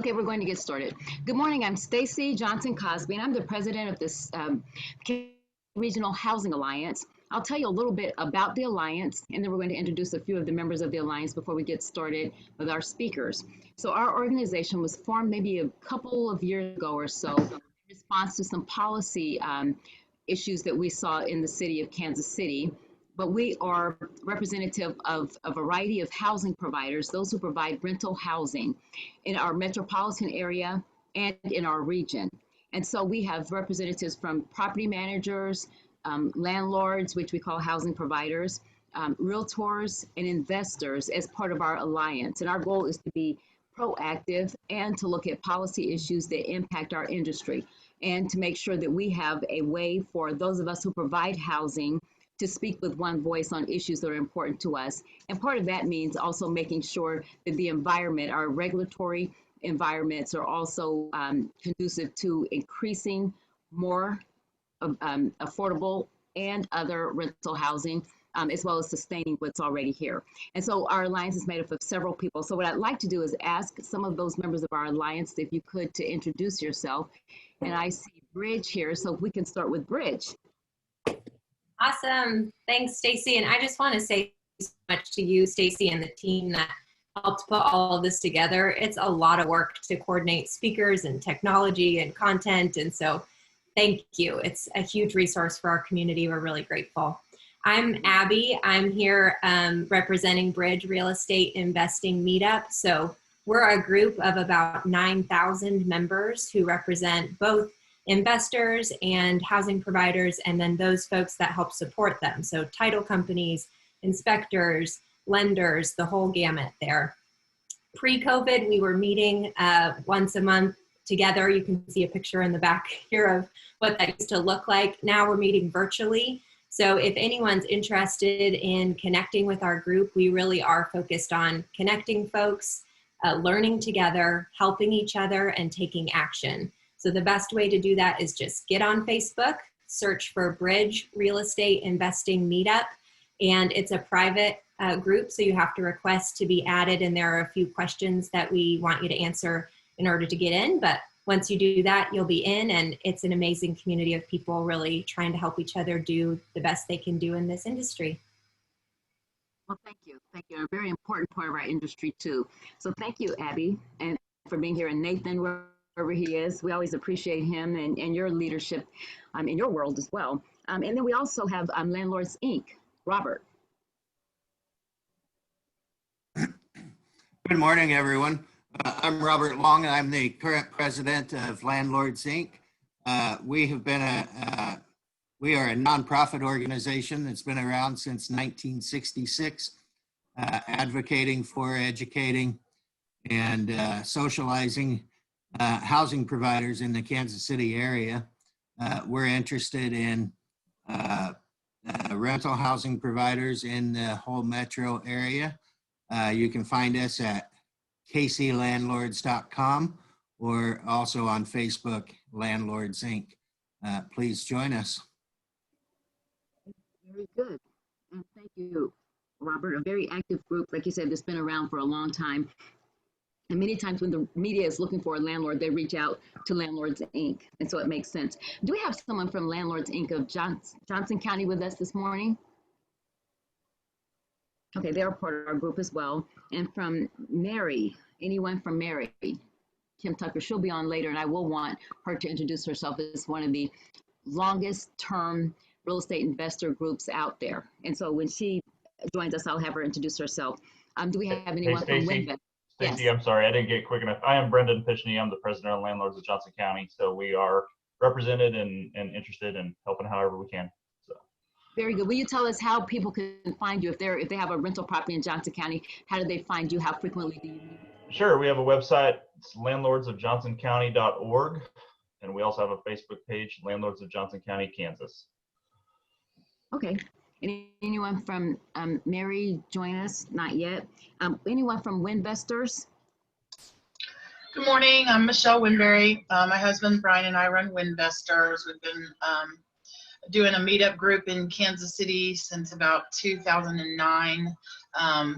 Okay, we're going to get started. Good morning, I'm Stacey Johnson-Cosby, and I'm the president of this Kansas Regional Housing Alliance. I'll tell you a little bit about the Alliance, and then we're going to introduce a few of the members of the Alliance before we get started with our speakers. So our organization was formed maybe a couple of years ago or so in response to some policy issues that we saw in the city of Kansas City. But we are representative of a variety of housing providers, those who provide rental housing in our metropolitan area and in our region. And so we have representatives from property managers, landlords, which we call housing providers, realtors, and investors as part of our alliance. And our goal is to be proactive and to look at policy issues that impact our industry and to make sure that we have a way for those of us who provide housing to speak with one voice on issues that are important to us. And part of that means also making sure that the environment, our regulatory environments, are also conducive to increasing more affordable and other rental housing, as well as sustaining what's already here. And so our alliance is made up of several people. So what I'd like to do is ask some of those members of our alliance, if you could, to introduce yourself. And I see Bridge here, so if we can start with Bridge. Awesome. Thanks, Stacey. And I just want to say so much to you, Stacey, and the team that helped put all of this together. It's a lot of work to coordinate speakers and technology and content. And so thank you. It's a huge resource for our community. We're really grateful. I'm Abby. I'm here representing Bridge Real Estate Investing Meetup. So we're a group of about 9,000 members who represent both investors and housing providers, and then those folks that help support them. So title companies, inspectors, lenders, the whole gamut there. Pre-COVID, we were meeting once a month together. You can see a picture in the back here of what that used to look like. Now we're meeting virtually. So if anyone's interested in connecting with our group, we really are focused on connecting folks, learning together, helping each other, and taking action. So the best way to do that is just get on Facebook, search for Bridge Real Estate Investing Meetup, and it's a private group, so you have to request to be added, and there are a few questions that we want you to answer in order to get in. But once you do that, you'll be in, and it's an amazing community of people really trying to help each other do the best they can do in this industry. Well, thank you. Thank you. A very important part of our industry, too. So thank you, Abby, and for being here, and Nathan, wherever he is. We always appreciate him and your leadership in your world as well. And then we also have Landlords, Inc., Robert. Good morning, everyone. I'm Robert Long, and I'm the current president of Landlords, Inc. We are a nonprofit organization that's been around since 1966, advocating for, educating, and socializing housing providers in the Kansas City area. We're interested in rental housing providers in the whole metro area. You can find us at kclandlords.com or also on Facebook, Landlords Inc. Please join us. Very good. And thank you, Robert. A very active group, like you said, that's been around for a long time. And many times when the media is looking for a landlord, they reach out to Landlords, Inc. And so it makes sense. Do we have someone from Landlords, Inc. of Johnson County with us this morning? Okay, they're part of our group as well. And from Mary, anyone from Mary? Kim Tucker, she'll be on later, and I will want her to introduce herself as one of the longest term real estate investor groups out there. And so when she joins us, I'll have her introduce herself. Do we have anyone from Winvest? Stacey, Yes. I'm sorry, I didn't get quick enough. I am Brendan Pishney. I'm the president of Landlords of Johnson County. So we are represented and interested in helping however we can. So. Very good. Will you tell us how people can find you if they have a rental property in Johnson County? How do they find you? How frequently do you meet? Sure. We have a website. It's landlordsofjohnsoncounty.org. And we also have a Facebook page, Landlords of Johnson County, Kansas. Okay. Anyone from Mary join us? Not yet. Anyone from Winvestors? Good morning. I'm Michelle Winberry. My husband Brian and I run Winvestors. We've been doing a meetup group in Kansas City since about 2009.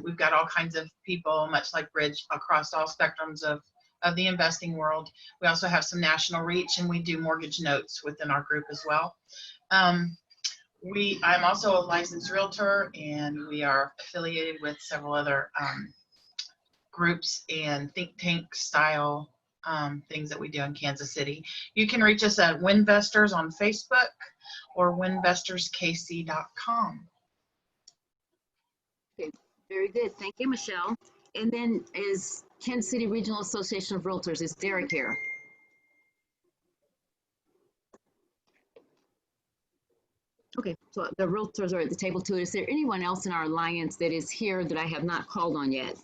We've got all kinds of people, much like Bridge, across all spectrums of of the investing world. We also have some national reach, and we do mortgage notes within our group as well. I'm also a licensed realtor, and we are affiliated with several other groups and think tank style things that we do in Kansas City. You can reach us at Winvestors on Facebook or winvestorskc.com. Okay, very good. Thank you, Michelle. And then is Kansas City Regional Association of Realtors, is Derek here? Okay, so the realtors are at the table too. Is there anyone else in our alliance that is here that I have not called on yet?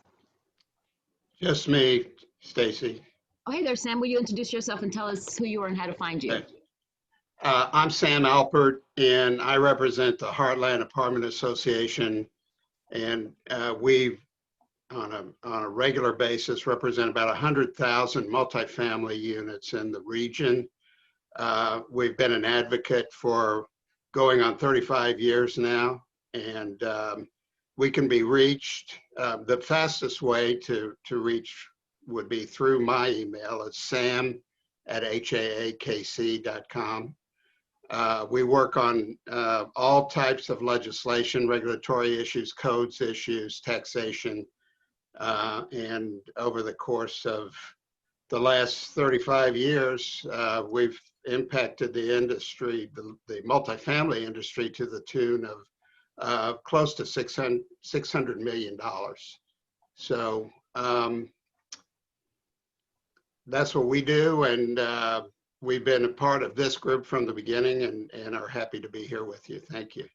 Just me, Stacey. Oh, hey there, Sam. Will you introduce yourself and tell us who you are and how to find you? Okay. I'm Sam Alpert, and I represent the Heartland Apartment Association, and we, on a regular basis, represent about 100,000 multifamily units in the region. We've been an advocate for going on 35 years now, and we can be reached. The fastest way to reach would be through my email. It's sam@haakc.com. We work on all types of legislation, regulatory issues, codes issues, taxation, and over the course of the last 35 years, we've impacted the industry, the multifamily industry, to the tune of close to $600 million. So that's what we do, and we've been a part of this group from the beginning, and are happy to be here with you. Thank you.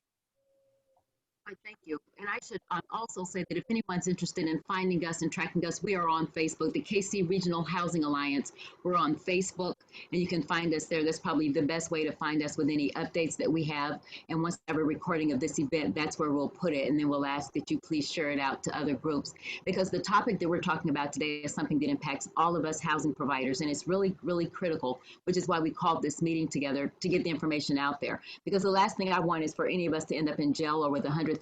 Thank you. And I should also say that if anyone's interested in finding us and tracking us, we are on Facebook, the KC Regional Housing Alliance. We're on Facebook, and you can find us there. That's probably the best way to find us with any updates that we have. And once we have a recording of this event, that's where we'll put it. And then we'll ask that you please share it out to other groups, because the topic that we're talking about today is something that impacts all of us housing providers. And it's really, really critical, which is why we called this meeting together, to get the information out there. Because the last thing I want is for any of us to end up in jail or with $100,000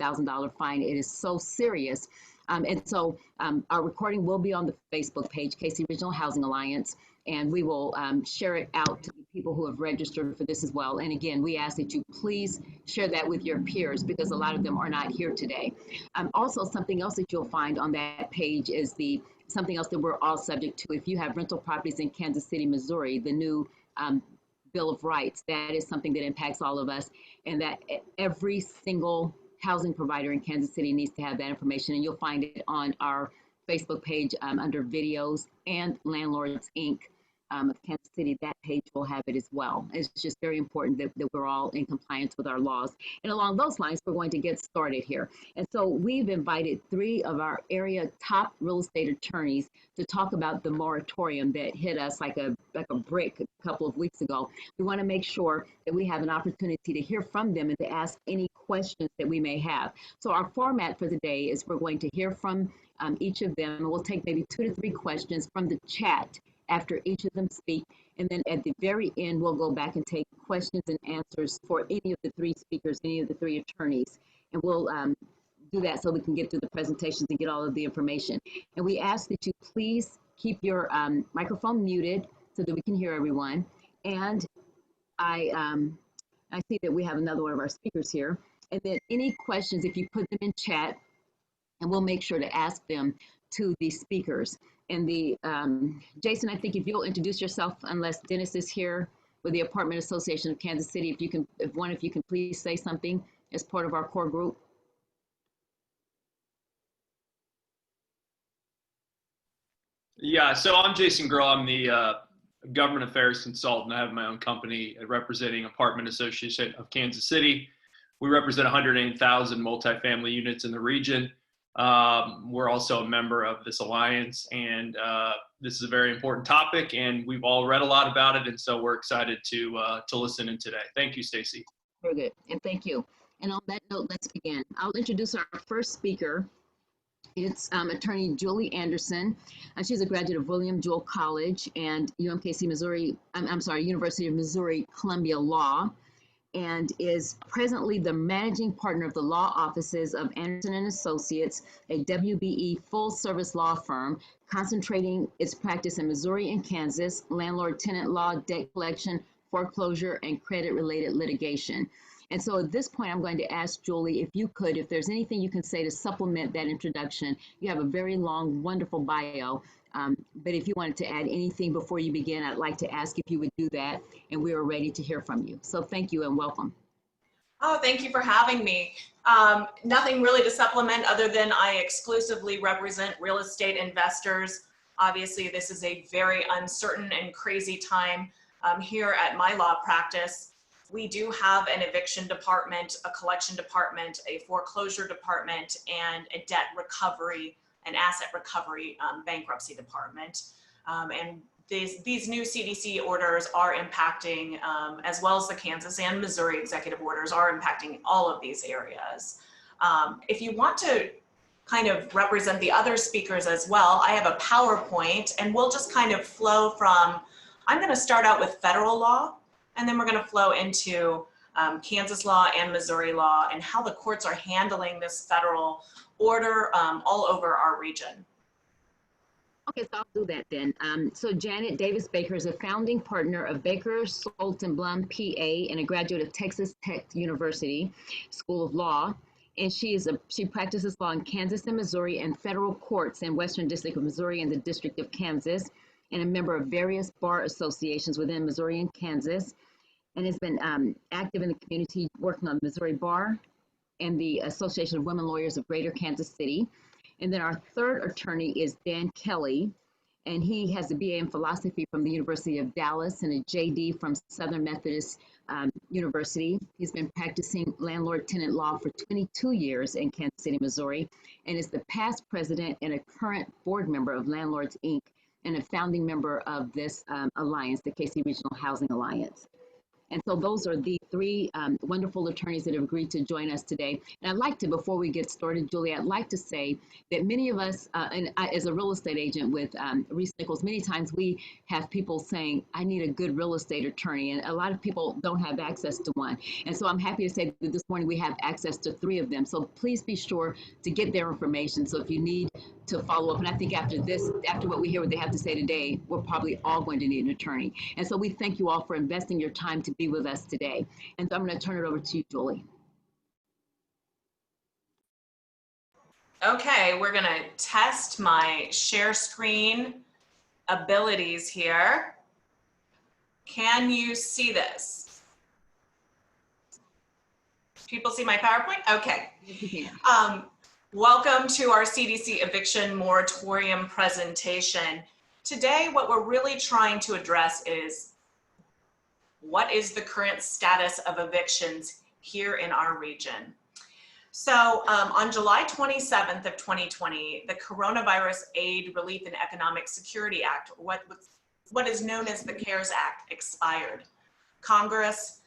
fine. It is so serious. And so our recording will be on the Facebook page, KC Regional Housing Alliance, and we will share it out to the people who have registered for this as well. And again, we ask that you please share that with your peers, because a lot of them are not here today. Also, something else that you'll find on that page is something else that we're all subject to. If you have rental properties in Kansas City, Missouri, the new Bill of Rights, that is something that impacts all of us, and that every single housing provider in Kansas City needs to have that information. And you'll find it on our Facebook page under videos, and Landlords Inc. Of Kansas City, that page will have it as well. It's just very important that we're all in compliance with our laws. And along those lines, we're going to get started here. And so we've invited 3 of our area top real estate attorneys to talk about the moratorium that hit us like a brick a couple of weeks ago. We want to make sure that we have an opportunity to hear from them and to ask any questions that we may have. So our format for the day is we're going to hear from each of them, and we'll take maybe 2 to 3 questions from the chat after each of them speak. And then at the very end, we'll go back and take questions and answers for any of the 3 speakers, any of the 3 attorneys. And we'll do that so we can get through the presentations and get all of the information. And we ask that you please keep your microphone muted so that we can hear everyone. And I see that we have another one of our speakers here. And then any questions, if you put them in chat, and we'll make sure to ask them to the speakers. And Jason, I think if you'll introduce yourself, unless Dennis is here with the Apartment Association of Kansas City, if one of you can please say something as part of our core group. Yeah, so I'm Jason Grohl. I'm the government affairs consultant. I have my own company representing Apartment Association of Kansas City. We represent 108,000 multifamily units in the region. We're also a member of this alliance, and this is a very important topic, and we've all read a lot about it, and so we're excited to listen in today. Thank you, Stacey. Very good, and thank you. And on that note, let's begin. I'll introduce our first speaker. It's attorney Julie Anderson. She's a graduate of William Jewell College and UMKC Missouri, University of Missouri Columbia Law. and is presently the managing partner of the law offices of Anderson and Associates, a WBE full-service law firm concentrating its practice in Missouri and Kansas, landlord-tenant law, debt collection, foreclosure, and credit-related litigation. And so at this point, I'm going to ask Julie if you could, if there's anything you can say to supplement that introduction. You have a very long, wonderful bio. But if you wanted to add anything before you begin, I'd like to ask if you would do that, and we are ready to hear from you. So thank you and welcome. Oh, thank you for having me. Nothing really to supplement other than I exclusively represent real estate investors. Obviously, this is a very uncertain and crazy time here at my law practice. We do have an eviction department, a collection department, a foreclosure department, and a debt recovery and asset recovery bankruptcy department. And these new CDC orders are impacting, as well as the Kansas and Missouri executive orders are impacting all of these areas. If you want to kind of represent the other speakers as well, I have a PowerPoint and we'll just kind of flow from, I'm gonna start out with federal law, and then we're gonna flow into Kansas law and Missouri law and how the courts are handling this federal order all over our region. Okay, so I'll do that then. So Janet Davis Baker is a founding partner of Baker, Soltz, and Blum, PA, and a graduate of Texas Tech University School of Law. And she practices law in Kansas and Missouri and federal courts in Western District of Missouri and the District of Kansas, and a member of various bar associations within Missouri and Kansas, and has been active in the community working on the Missouri Bar and the Association of Women Lawyers of Greater Kansas City. And then our third attorney is Dan Kelly, and he has a BA in philosophy from the University of Dallas and a JD from Southern Methodist University. He's been practicing landlord-tenant law for 22 years in Kansas City, Missouri, and is the past president and a current board member of Landlords, Inc., and a founding member of this alliance, the KC Regional Housing Alliance. And so those are the three wonderful attorneys that have agreed to join us today. And I'd like to, before we get started, Julie, I'd like to say that many of us, and I, as a real estate agent with Reese Nichols, many times we have people saying, I need a good real estate attorney. And a lot of people don't have access to one. And so I'm happy to say that this morning we have access to three of them. So please be sure to get their information. So if you need to follow up, and I think after what we hear what they have to say today, we're probably all going to need an attorney. And so we thank you all for investing your time to be with us today. And so I'm going to turn it over to you, Julie. Okay, we're going to test my share screen abilities here. Can you see this? People see my PowerPoint? Okay. Welcome to our CDC Eviction Moratorium presentation. Today, what we're really trying to address is what is the current status of evictions here in our region. So on July 27th of 2020, the Coronavirus Aid, Relief, and Economic Security Act, what is known as the CARES Act, expired. Congress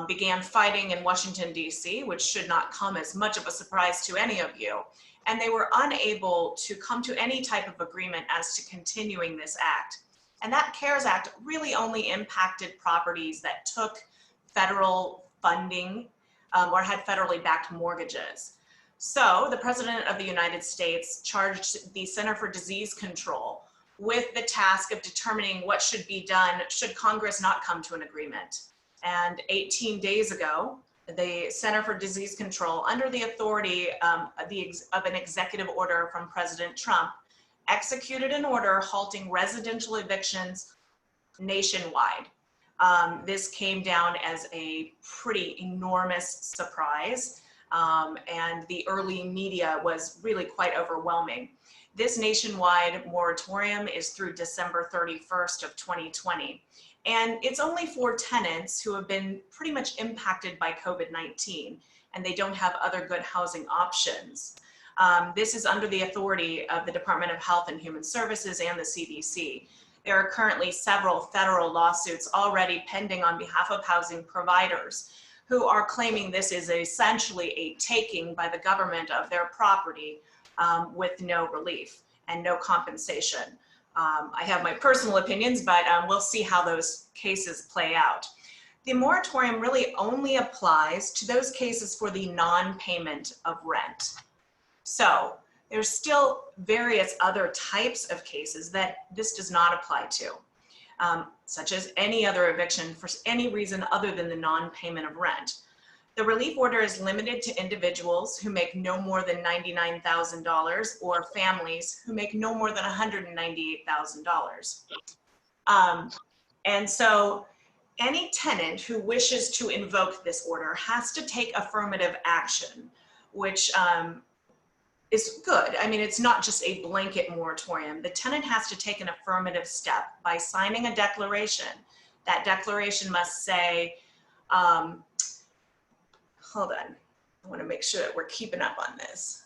began fighting in Washington, D.C., which should not come as much of a surprise to any of you. And they were unable to come to any type of agreement as to continuing this act. And that CARES Act really only impacted properties that took federal funding or had federally backed mortgages. So the President of the United States charged the Center for Disease Control with the task of determining what should be done should Congress not come to an agreement. And 18 days ago, the Center for Disease Control, under the authority of an executive order from President Trump, executed an order halting residential evictions nationwide. This came down as a pretty enormous surprise, and the early media was really quite overwhelming. This nationwide moratorium is through December 31st of 2020. And it's only for tenants who have been pretty much impacted by COVID-19 and they don't have other good housing options. This is under the authority of the Department of Health and Human Services and the CDC. There are currently several federal lawsuits already pending on behalf of housing providers who are claiming this is essentially a taking by the government of their property with no relief and no compensation. I have my personal opinions, but we'll see how those cases play out. the moratorium really only applies to those cases for the non-payment of rent. So there's still various other types of cases that this does not apply to, such as any other eviction for any reason other than the non-payment of rent. The relief order is limited to individuals who make no more than $99,000 or families who make no more than $198,000. And so any tenant who wishes to invoke this order has to take affirmative action, which is good. I mean, it's not just a blanket moratorium. The tenant has to take an affirmative step by signing a declaration. That declaration must say, hold on, I want to make sure that we're keeping up on this.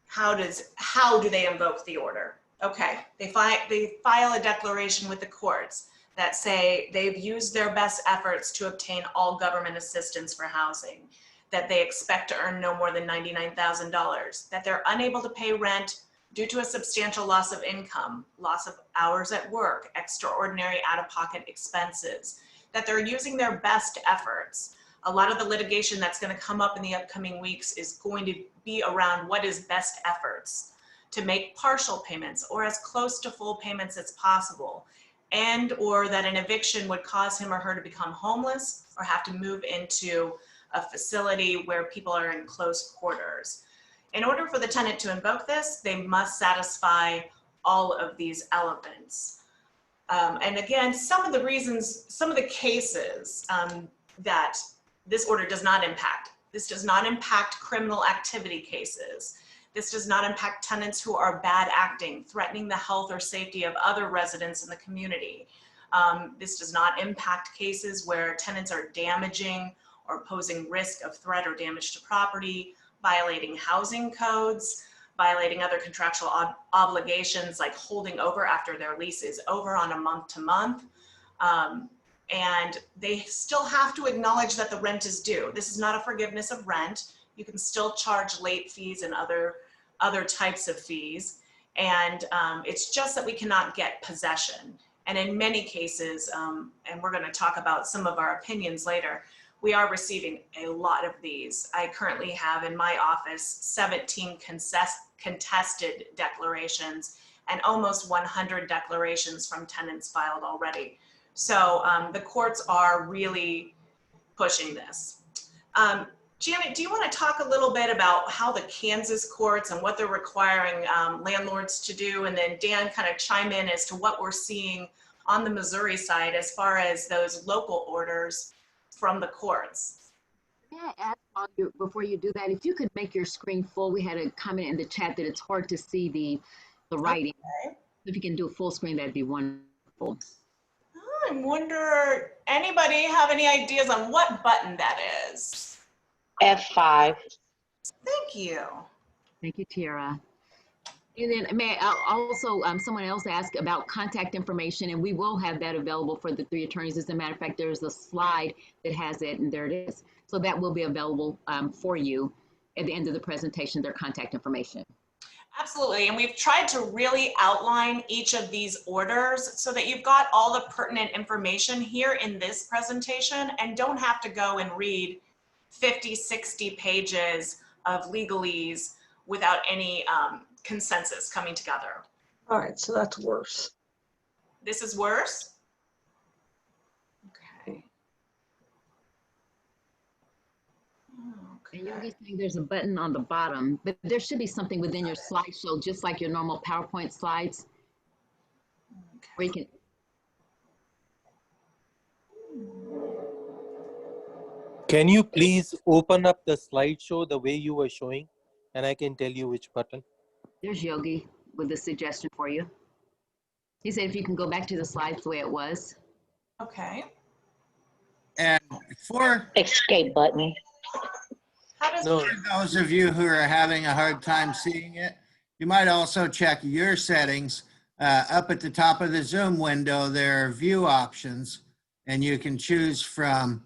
How do they invoke the order? Okay, they file a declaration with the courts that say they've used their best efforts to obtain all government assistance for housing, that they expect to earn no more than $99,000, that they're unable to pay rent due to a substantial loss of income, loss of hours at work, extraordinary out-of-pocket expenses, that they're using their best efforts. A lot of the litigation that's going to come up in the upcoming weeks is going to be around what is best efforts to make partial payments or as close to full payments as possible, and or that an eviction would cause him or her to become homeless or have to move into a facility where people are in close quarters. In order for the tenant to invoke this, they must satisfy all of these elements. And again, some of the cases that this order does not impact. This does not impact criminal activity cases. This does not impact tenants who are bad acting, threatening the health or safety of other residents in the community. This does not impact cases where tenants are damaging or posing risk of threat or damage to property, violating housing codes, violating other contractual obligations like holding over after their lease is over on a month-to-month. And they still have to acknowledge that the rent is due. This is not a forgiveness of rent. You can still charge late fees and other types of fees. And it's just that we cannot get possession. And in many cases, and we're going to talk about some of our opinions later, we are receiving a lot of these. I currently have in my office 17 contested declarations and almost 100 declarations from tenants filed already. So the courts are really pushing this. Janet, do you want to talk a little bit about how the Kansas courts and what they're requiring landlords to do? And then Dan kind of chime in as to what we're seeing on the Missouri side as far as those local orders from the courts. May I ask before you do that, if you could make your screen full? We had a comment in the chat that it's hard to see the writing. Okay. If you can do a full screen, that'd be wonderful. I wonder, anybody have any ideas on what button that is? F5. Thank you. Thank you, Tiara. And then may I also, someone else asked about contact information, and we will have that available for the three attorneys. As a matter of fact, there's a slide that has it, and there it is. So that will be available for you at the end of the presentation, their contact information. Absolutely, and we've tried to really outline each of these orders so that you've got all the pertinent information here in this presentation and don't have to go and read 50, 60 pages of legalese without any consensus coming together. All right, so that's worse. This is worse? Okay. And you'll be seeing there's a button on the bottom, but there should be something within your slideshow, just like your normal PowerPoint slides, where you can. Can you please open up the slideshow the way you were showing, and I can tell you which button? There's Yogi with a suggestion for you. He said if you can go back to the slides the way it was. Okay. And for Escape button. How does No. those of you who are having a hard time seeing it, you might also check your settings. Up at the top of the Zoom window, there are view options, and you can choose from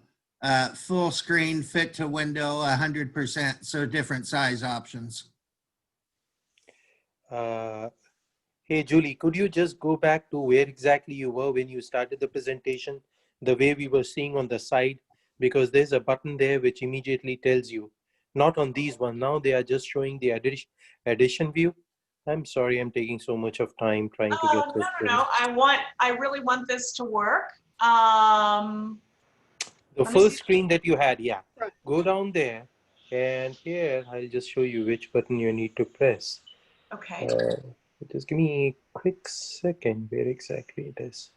full screen, fit to window, 100%, so different size options. Hey, Julie, could you just go back to where exactly you were when you started the presentation? the way we were seeing on the side, because there's a button there which immediately tells you, not on these one. Now they are just showing the addition view. I'm sorry, I'm taking so much of time trying to get this thing. No. I really want this to work. The first screen that you had, yeah. Right. Go down there, and here I'll just show you which button you need to press. Okay. Just give me a quick second where exactly it is.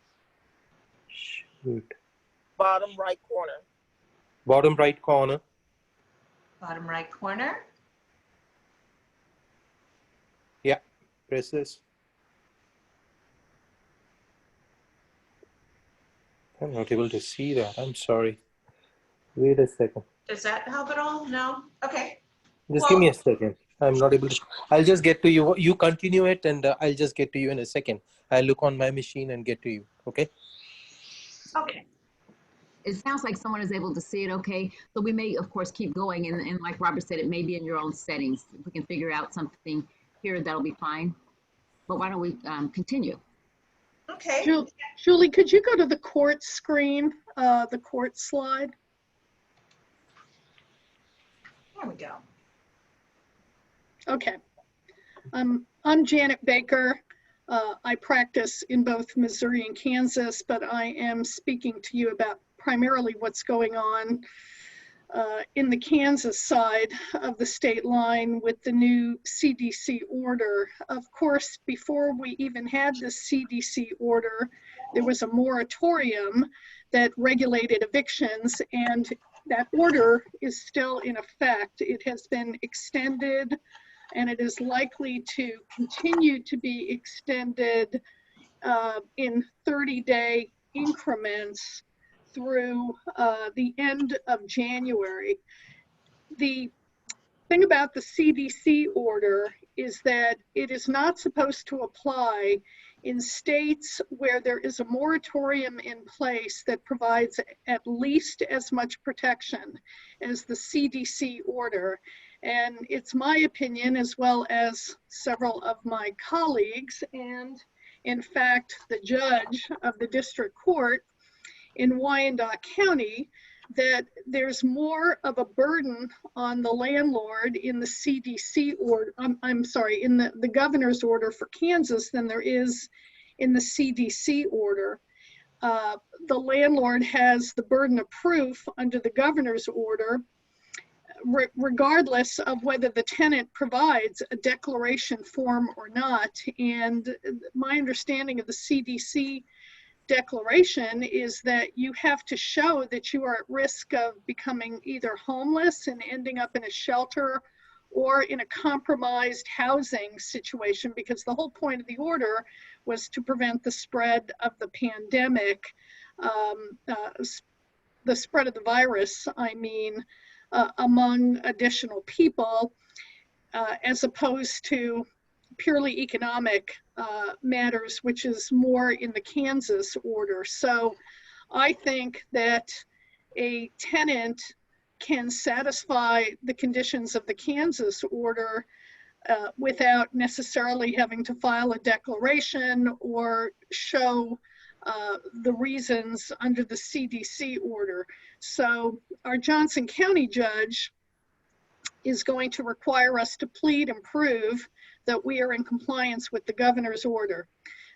Shoot. Bottom right corner. Bottom right corner. Bottom right corner. Yeah, press this. I'm not able to see that. I'm sorry. Wait a second. Does that help at all? No? Okay. Just give me a second. I'm not able to. I'll just get to you. You continue it, and I'll just get to you in a second. I'll look on my machine and get to you. Okay? Okay. It sounds like someone is able to see it okay. So we may, of course, keep going. And like Robert said, it may be in your own settings. If we can figure out something here, that'll be fine. But why don't we continue? Okay. Julie, could you go to the court screen, the court slide? There we go. Okay. I'm Janet Baker. I practice in both Missouri and Kansas, but I am speaking to you about primarily what's going on in the Kansas side of the state line with the new CDC order. Of course, before we even had the CDC order, there was a moratorium that regulated evictions, and that order is still in effect. It has been extended, and it is likely to continue to be extended in 30-day increments through the end of January. The thing about the CDC order is that it is not supposed to apply in states where there is a moratorium in place that provides at least as much protection as the CDC order. And it's my opinion, as well as several of my colleagues, and in fact, the judge of the district court in Wyandotte County, that there's more of a burden on the landlord in the CDC order, I'm sorry, in the governor's order for Kansas than there is in the CDC order. The landlord has the burden of proof under the governor's order, regardless of whether the tenant provides a declaration form or not. And my understanding of the CDC declaration is that you have to show that you are at risk of becoming either homeless and ending up in a shelter or in a compromised housing situation, because the whole point of the order was to prevent the spread of the pandemic, the spread of the virus, I mean, among additional people, as opposed to purely economic matters, which is more in the Kansas order. So I think that a tenant can satisfy the conditions of the Kansas order without necessarily having to file a declaration or show the reasons under the CDC order. So our Johnson County judge is going to require us to plead and prove that we are in compliance with the governor's order.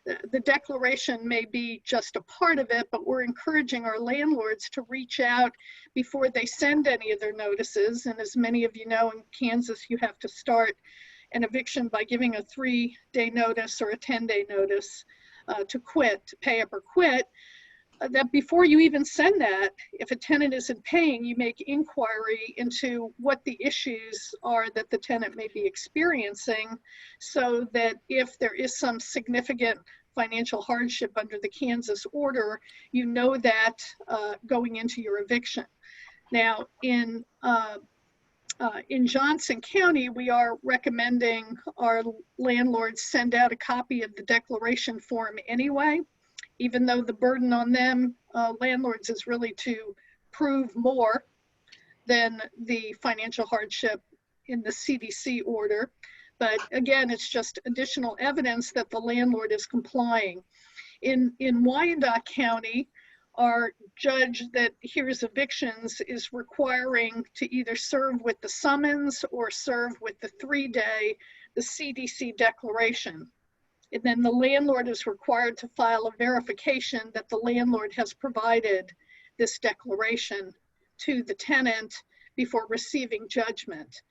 The declaration may be just a part of it, but we're encouraging our landlords to reach out before they send any of their notices. And as many of you know, in Kansas, you have to start an eviction by giving a 3-day notice or a 10-day notice to quit, to pay up or quit. That before you even send that, if a tenant isn't paying, you make inquiry into what the issues are that the tenant may be experiencing, so that if there is some significant financial hardship under the Kansas order, you know that going into your eviction. Now, in Johnson County, we are recommending our landlords send out a copy of the declaration form anyway, even though the burden on them, landlords, is really to prove more than the financial hardship in the CDC order. But again, it's just additional evidence that the landlord is complying. In Wyandotte County, our judge that hears evictions is requiring to either serve with the summons or serve with the 3-day, the CDC declaration. And then the landlord is required to file a verification that the landlord has provided this declaration to the tenant before receiving judgment.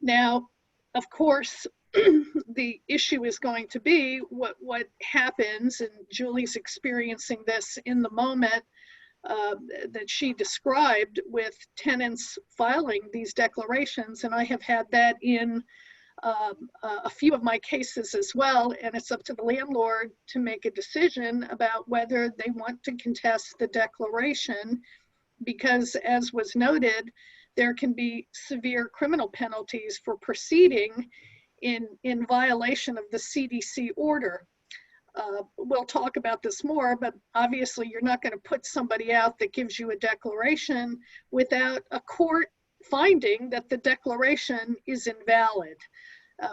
Now, of course, the issue is going to be what happens, and Julie's experiencing this in the moment that she described with tenants filing these declarations, and I have had that in a few of my cases as well, and it's up to the landlord to make a decision about whether they want to contest the declaration, because as was noted, there can be severe criminal penalties for proceeding in violation of the CDC order. We'll talk about this more, but obviously you're not going to put somebody out that gives you a declaration without a court finding that the declaration is invalid.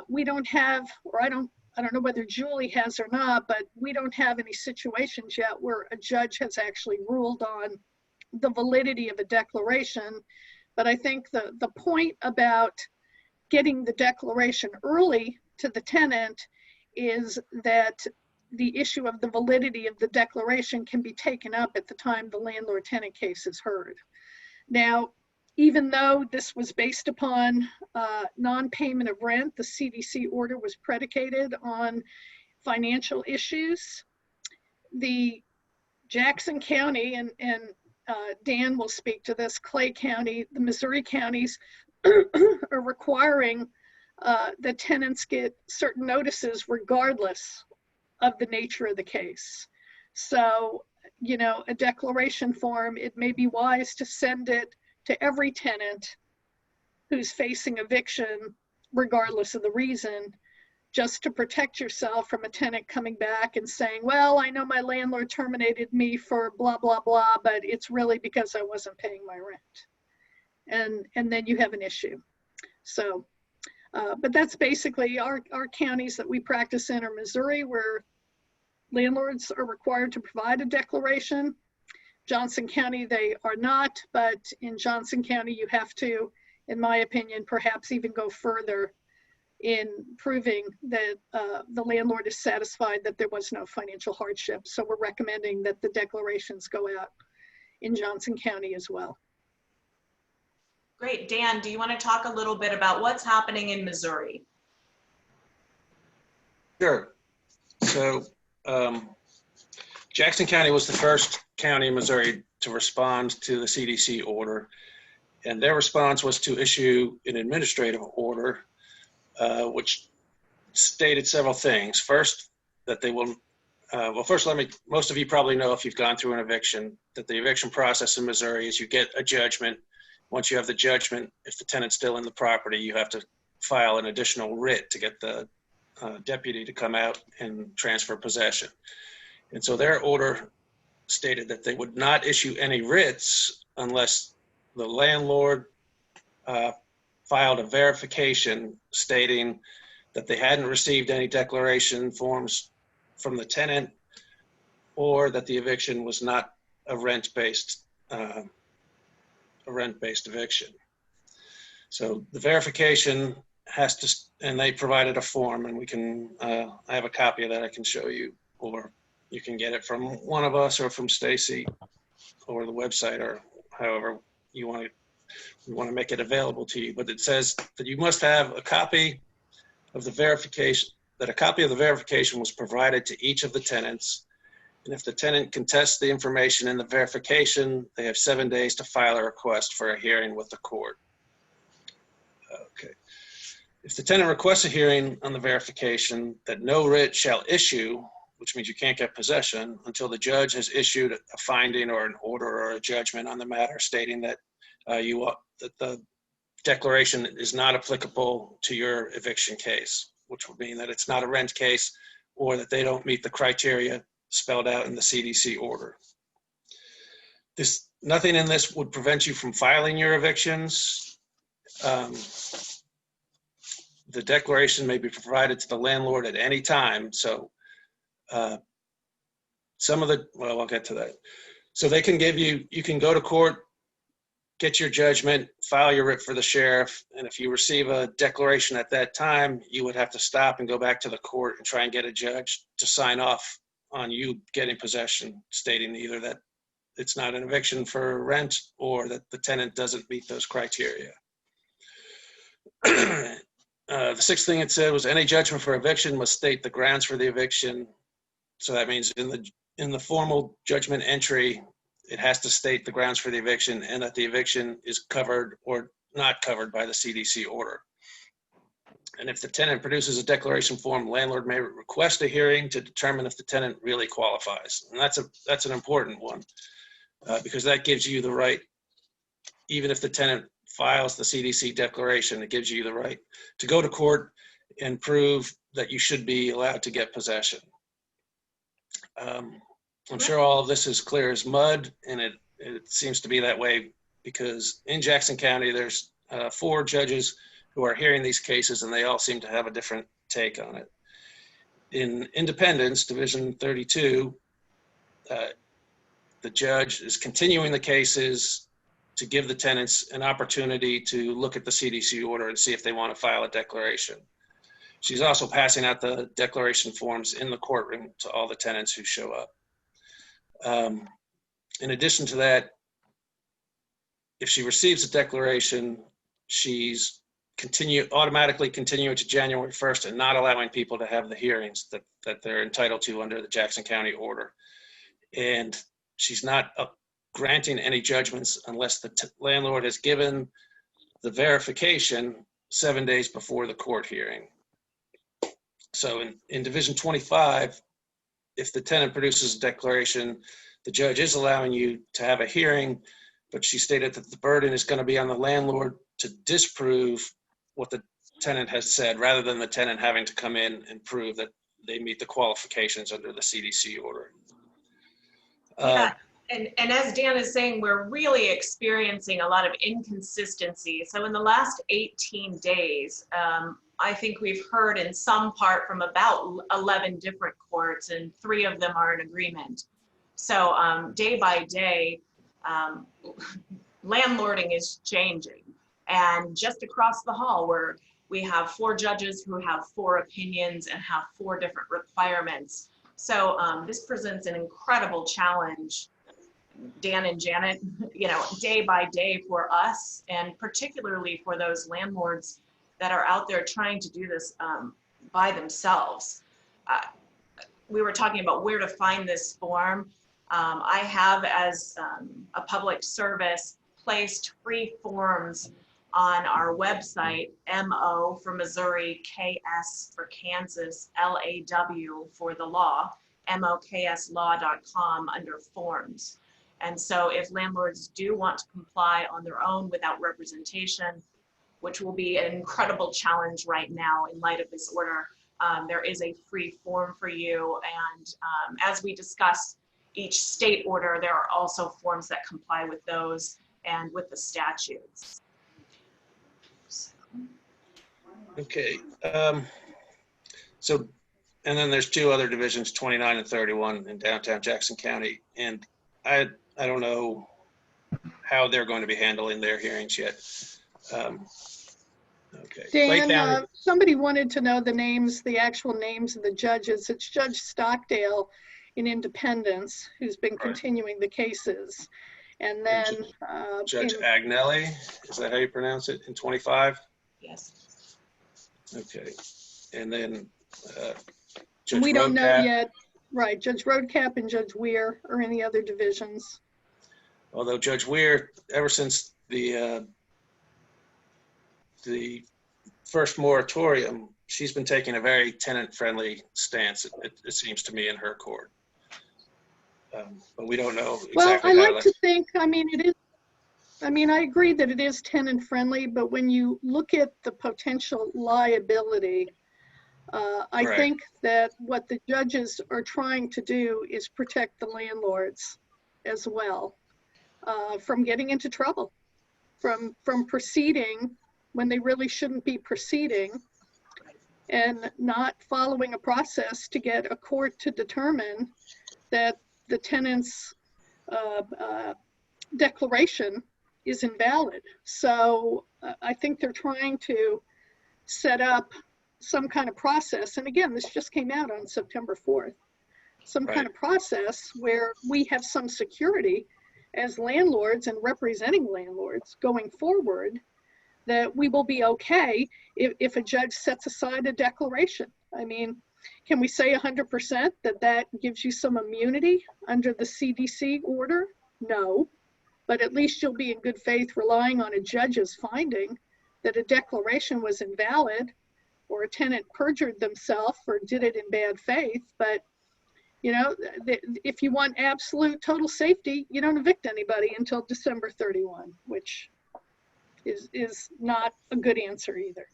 We don't have, or I don't know whether Julie has or not, but we don't have any situations yet where a judge has actually ruled on the validity of a declaration. But I think the point about getting the declaration early to the tenant is that the issue of the validity of the declaration can be taken up at the time the landlord-tenant case is heard. Now, even though this was based upon non-payment of rent, the CDC order was predicated on financial issues. The Jackson County, and Dan will speak to this, Clay County, the Missouri counties are requiring that tenants get certain notices regardless of the nature of the case. So, you know, a declaration form, it may be wise to send it to every tenant who's facing eviction, regardless of the reason, just to protect yourself from a tenant coming back and saying, well, I know my landlord terminated me for blah, blah, blah, but it's really because I wasn't paying my rent. And then you have an issue. So, but that's basically our counties that we practice in are Missouri, where landlords are required to provide a declaration. Johnson County, they are not, but in Johnson County, you have to, in my opinion, perhaps even go further in proving that the landlord is satisfied that there was no financial hardship. So we're recommending that the declarations go out in Johnson County as well. Great. Dan, do you want to talk a little bit about what's happening in Missouri? Sure. So Jackson County was the first county in Missouri to respond to the CDC order, and their response was to issue an administrative order, which stated several things. First, that they will, well, first, most of you probably know, if you've gone through an eviction, that the eviction process in Missouri is you get a judgment. Once you have the judgment, if the tenant's still in the property, you have to file an additional writ to get the deputy to come out and transfer possession. And so their order stated that they would not issue any writs unless the landlord filed a verification stating that they hadn't received any declaration forms from the tenant, or that the eviction was not a rent-based eviction. So the verification has to, and they provided a form, and we can, I have a copy of that I can show you, or you can get it from one of us or from Stacey or the website, or however you want to make it available to you. But it says that you must have a copy of the verification, that a copy of the verification was provided to each of the tenants. And if the tenant contests the information in the verification, they have 7 days to file a request for a hearing with the court. Okay. If the tenant requests a hearing on the verification, that no writ shall issue, which means you can't get possession until the judge has issued a finding or an order or a judgment on the matter stating that that the declaration is not applicable to your eviction case, which would mean that it's not a rent case, or that they don't meet the criteria spelled out in the CDC order. Nothing in this would prevent you from filing your evictions. The declaration may be provided to the landlord at any time. So well, I'll get to that. So they can give you, you can go to court, get your judgment, file your writ for the sheriff, and if you receive a declaration at that time, you would have to stop and go back to the court and try and get a judge to sign off on you getting possession, stating either that it's not an eviction for rent or that the tenant doesn't meet those criteria. The sixth thing it said was any judgment for eviction must state the grounds for the eviction. So that means in the formal judgment entry, it has to state the grounds for the eviction and that the eviction is covered or not covered by the CDC order. And if the tenant produces a declaration form, landlord may request a hearing to determine if the tenant really qualifies. And that's an important one because that gives you the right, even if the tenant files the CDC declaration, it gives you the right to go to court and prove that you should be allowed to get possession. I'm sure all of this is clear as mud, and it seems to be that way because in Jackson County, there's 4 judges who are hearing these cases, and they all seem to have a different take on it. In Independence, Division 32, the judge is continuing the cases to give the tenants an opportunity to look at the CDC order and see if they want to file a declaration. She's also passing out the declaration forms in the courtroom to all the tenants who show up. In addition to that, if she receives a declaration, she's automatically continuing to January 1st and not allowing people to have the hearings that they're entitled to under the Jackson County order. And she's not granting any judgments unless the landlord has given the verification 7 days before the court hearing. So in Division 25, if the tenant produces a declaration, the judge is allowing you to have a hearing, but she stated that the burden is going to be on the landlord to disprove what the tenant has said, rather than the tenant having to come in and prove that they meet the qualifications under the CDC order. Yeah. And as Dan is saying, we're really experiencing a lot of inconsistency. So in the last 18 days, I think we've heard in some part from about 11 different courts, and 3 of them are in agreement. So day by day, landlording is changing. And just across the hall, where we have 4 judges who have 4 opinions and have 4 different requirements. So this presents an incredible challenge, Dan and Janet, day by day for us, and particularly for those landlords that are out there trying to do this by themselves. We were talking about where to find this form. I have, as a public service, placed free forms on our website, MO for Missouri, KS for Kansas, LAW for the law, mokslaw.com under forms. And so if landlords do want to comply on their own without representation, which will be an incredible challenge right now in light of this order, there is a free form for you. And as we discuss each state order, there are also forms that comply with those and with the statutes. Okay. So, and then there's 2 other divisions, 29 and 31 in downtown Jackson County. And I don't know how they're going to be handling their hearings yet. Okay. Dan, somebody wanted to know the actual names of the judges. It's Judge Stockdale in Independence, who's been continuing the cases. And then Judge Agnelli, is that how you pronounce it, in 25? Yes. Okay. And then Judge we don't know Roadcap. yet. Right, Judge Roadcap and Judge Weir are in the other divisions. Although Judge Weir, ever since the first moratorium, she's been taking a very tenant-friendly stance, it seems to me, in her court. But we don't know exactly. Well, I like to think, I mean, I agree that it is tenant-friendly, but when you look at the potential liability, I think that what the judges are trying to do is protect the landlords as well from getting into trouble, from proceeding when they really shouldn't be proceeding, and not following a process to get a court to determine that the tenants declaration is invalid. So I think they're trying to set up some kind of process. And again, this just came out on September 4th. Some kind of process where we have some security as landlords and representing landlords going forward, that we will be okay if a judge sets aside a declaration. I mean, can we say 100% that gives you some immunity under the CDC order? No, but at least you'll be in good faith relying on a judge's finding that a declaration was invalid or a tenant perjured themselves or did it in bad faith. But you know, if you want absolute total safety, you don't evict anybody until December 31, which is not a good answer either.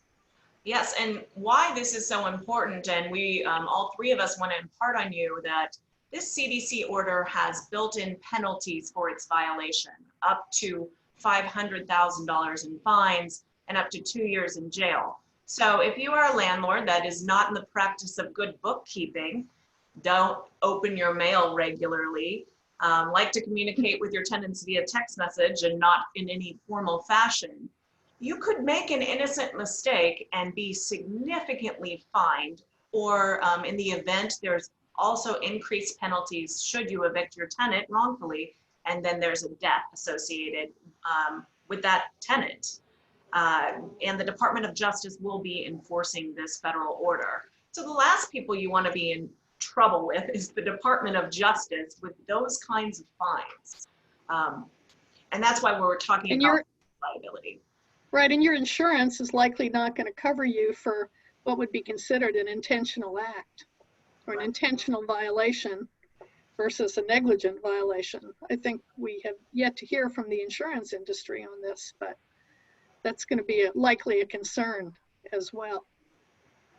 Yes, and why this is so important, and we, all three of us want to impart on you that this CDC order has built-in penalties for its violation, up to $500,000 in fines and up to 2 years in jail. So if you are a landlord that is not in the practice of good bookkeeping, don't open your mail regularly, like to communicate with your tenants via text message and not in any formal fashion, you could make an innocent mistake and be significantly fined, or in the event there's also increased penalties should you evict your tenant wrongfully, and then there's a death associated with that tenant. And the Department of Justice will be enforcing this federal order. So the last people you want to be in trouble with is the Department of Justice with those kinds of fines. And that's why we're talking about liability. Right, and your insurance is likely not going to cover you for what would be considered an intentional act or an intentional violation versus a negligent violation. I think we have yet to hear from the insurance industry on this, but that's going to be likely a concern as well.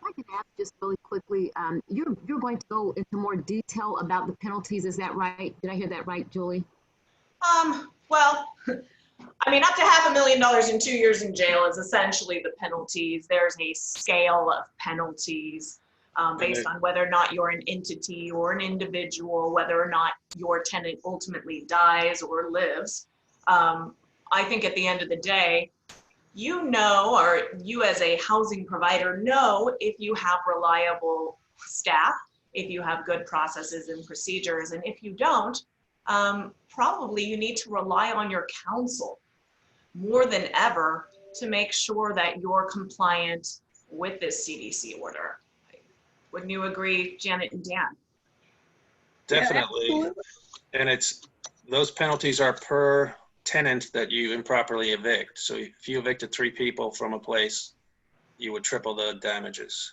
I can ask just really quickly, you're going to go into more detail about the penalties, is that right? Did I hear that right, Julie? Well, I mean, up to $500,000 and 2 years in jail is essentially the penalties. There's a scale of penalties based on whether or not you're an entity or an individual, whether or not your tenant ultimately dies or lives. I think at the end of the day, you know, or you as a housing provider know if you have reliable staff, if you have good processes and procedures, and if you don't, probably you need to rely on your counsel more than ever to make sure that you're compliant with this CDC order. Wouldn't you agree, Janet and Dan? Definitely. And those penalties are per tenant that you improperly evict. So if you evicted 3 people from a place, you would triple the damages.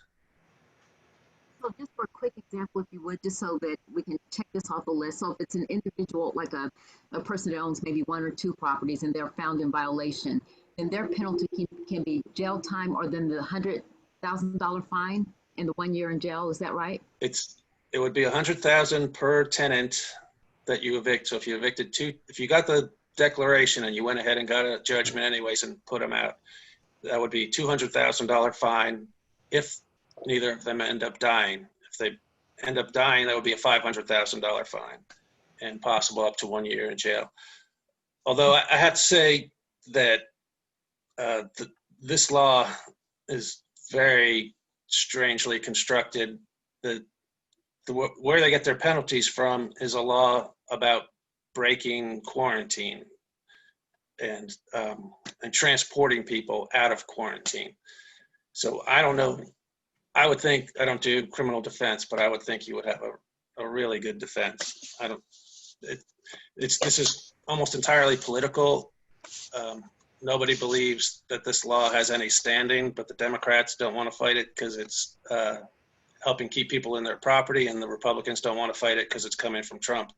So just for a quick example, if you would, just so that we can check this off the list. So if it's an individual, like a person that owns maybe 1 or 2 properties and they're found in violation, then their penalty can be jail time or then the $100,000 fine and the 1 year in jail. Is that right? It would be $100,000 per tenant that you evict. So if you evicted 2, if you got the declaration and you went ahead and got a judgment anyways and put them out, that would be $200,000 fine if neither of them end up dying. If they end up dying, that would be a $500,000 fine and possible up to 1 year in jail. Although I have to say that this law is very strangely constructed. Where they get their penalties from is a law about breaking quarantine and transporting people out of quarantine. So I don't know. I would think, I don't do criminal defense, but I would think you would have a really good defense. This is almost entirely political. Nobody believes that this law has any standing, but the Democrats don't want to fight it because it's helping keep people in their property, and the Republicans don't want to fight it because it's coming from Trump.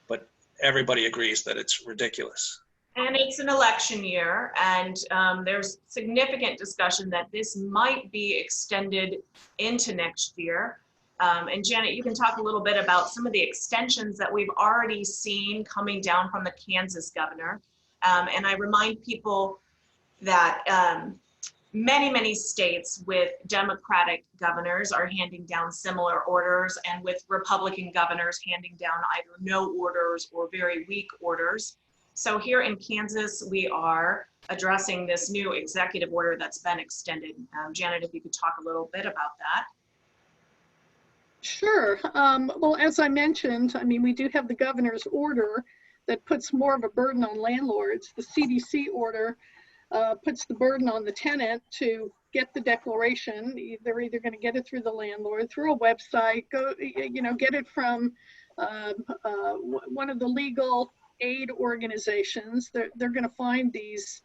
But everybody agrees that it's ridiculous. And it's an election year, and there's significant discussion that this might be extended into next year. And Janet, you can talk a little bit about some of the extensions that we've already seen coming down from the Kansas governor. And I remind people that Many, many states with Democratic governors are handing down similar orders, and with Republican governors handing down either no orders or very weak orders. So here in Kansas, we are addressing this new executive order that's been extended. Janet, if you could talk a little bit about that. Sure. Well, as I mentioned, I mean, we do have the governor's order that puts more of a burden on landlords. The CDC order puts the burden on the tenant to get the declaration. They're either going to get it through the landlord, through a website, get it from one of the legal aid organizations. They're going to find these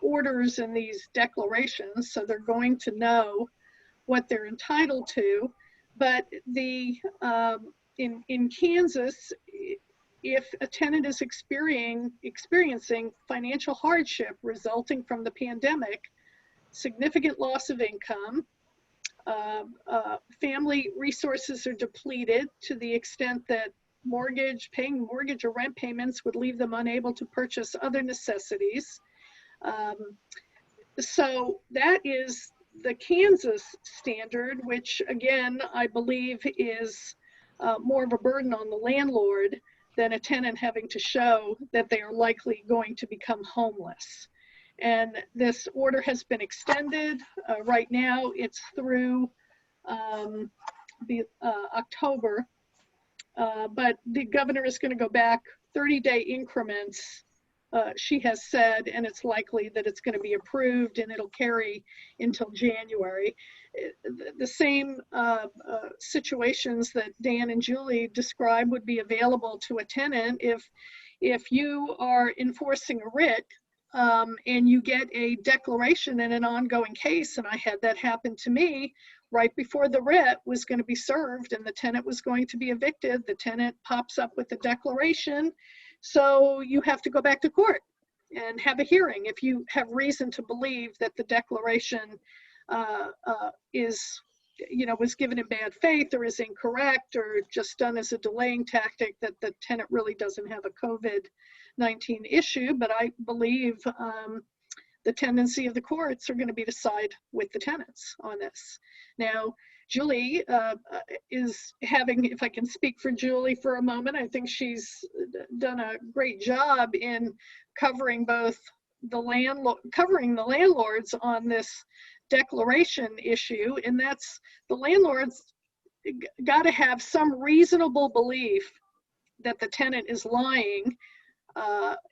orders and these declarations, so they're going to know what they're entitled to. But in Kansas, if a tenant is experiencing financial hardship resulting from the pandemic, significant loss of income, family resources are depleted to the extent that paying mortgage or rent payments would leave them unable to purchase other necessities. So that is the Kansas standard, which again, I believe is more of a burden on the landlord than a tenant having to show that they are likely going to become homeless. And this order has been extended. Right now it's through October, but the governor is going to go back 30-day increments, she has said, and it's likely that it's going to be approved and it'll carry until January. The same situations that Dan and Julie described would be available to a tenant if you are enforcing a writ and you get a declaration in an ongoing case, and I had that happen to me right before the writ was going to be served and the tenant was going to be evicted. The tenant pops up with a declaration, so you have to go back to court and have a hearing if you have reason to believe that the declaration was given in bad faith or is incorrect or just done as a delaying tactic, that the tenant really doesn't have a COVID-19 issue. But I believe the tendency of the courts are going to be to side with the tenants on this. Now, Julie is having, if I can speak for Julie for a moment, I think she's done a great job in covering both the landlords on this declaration issue, and that's the landlords got to have some reasonable belief that the tenant is lying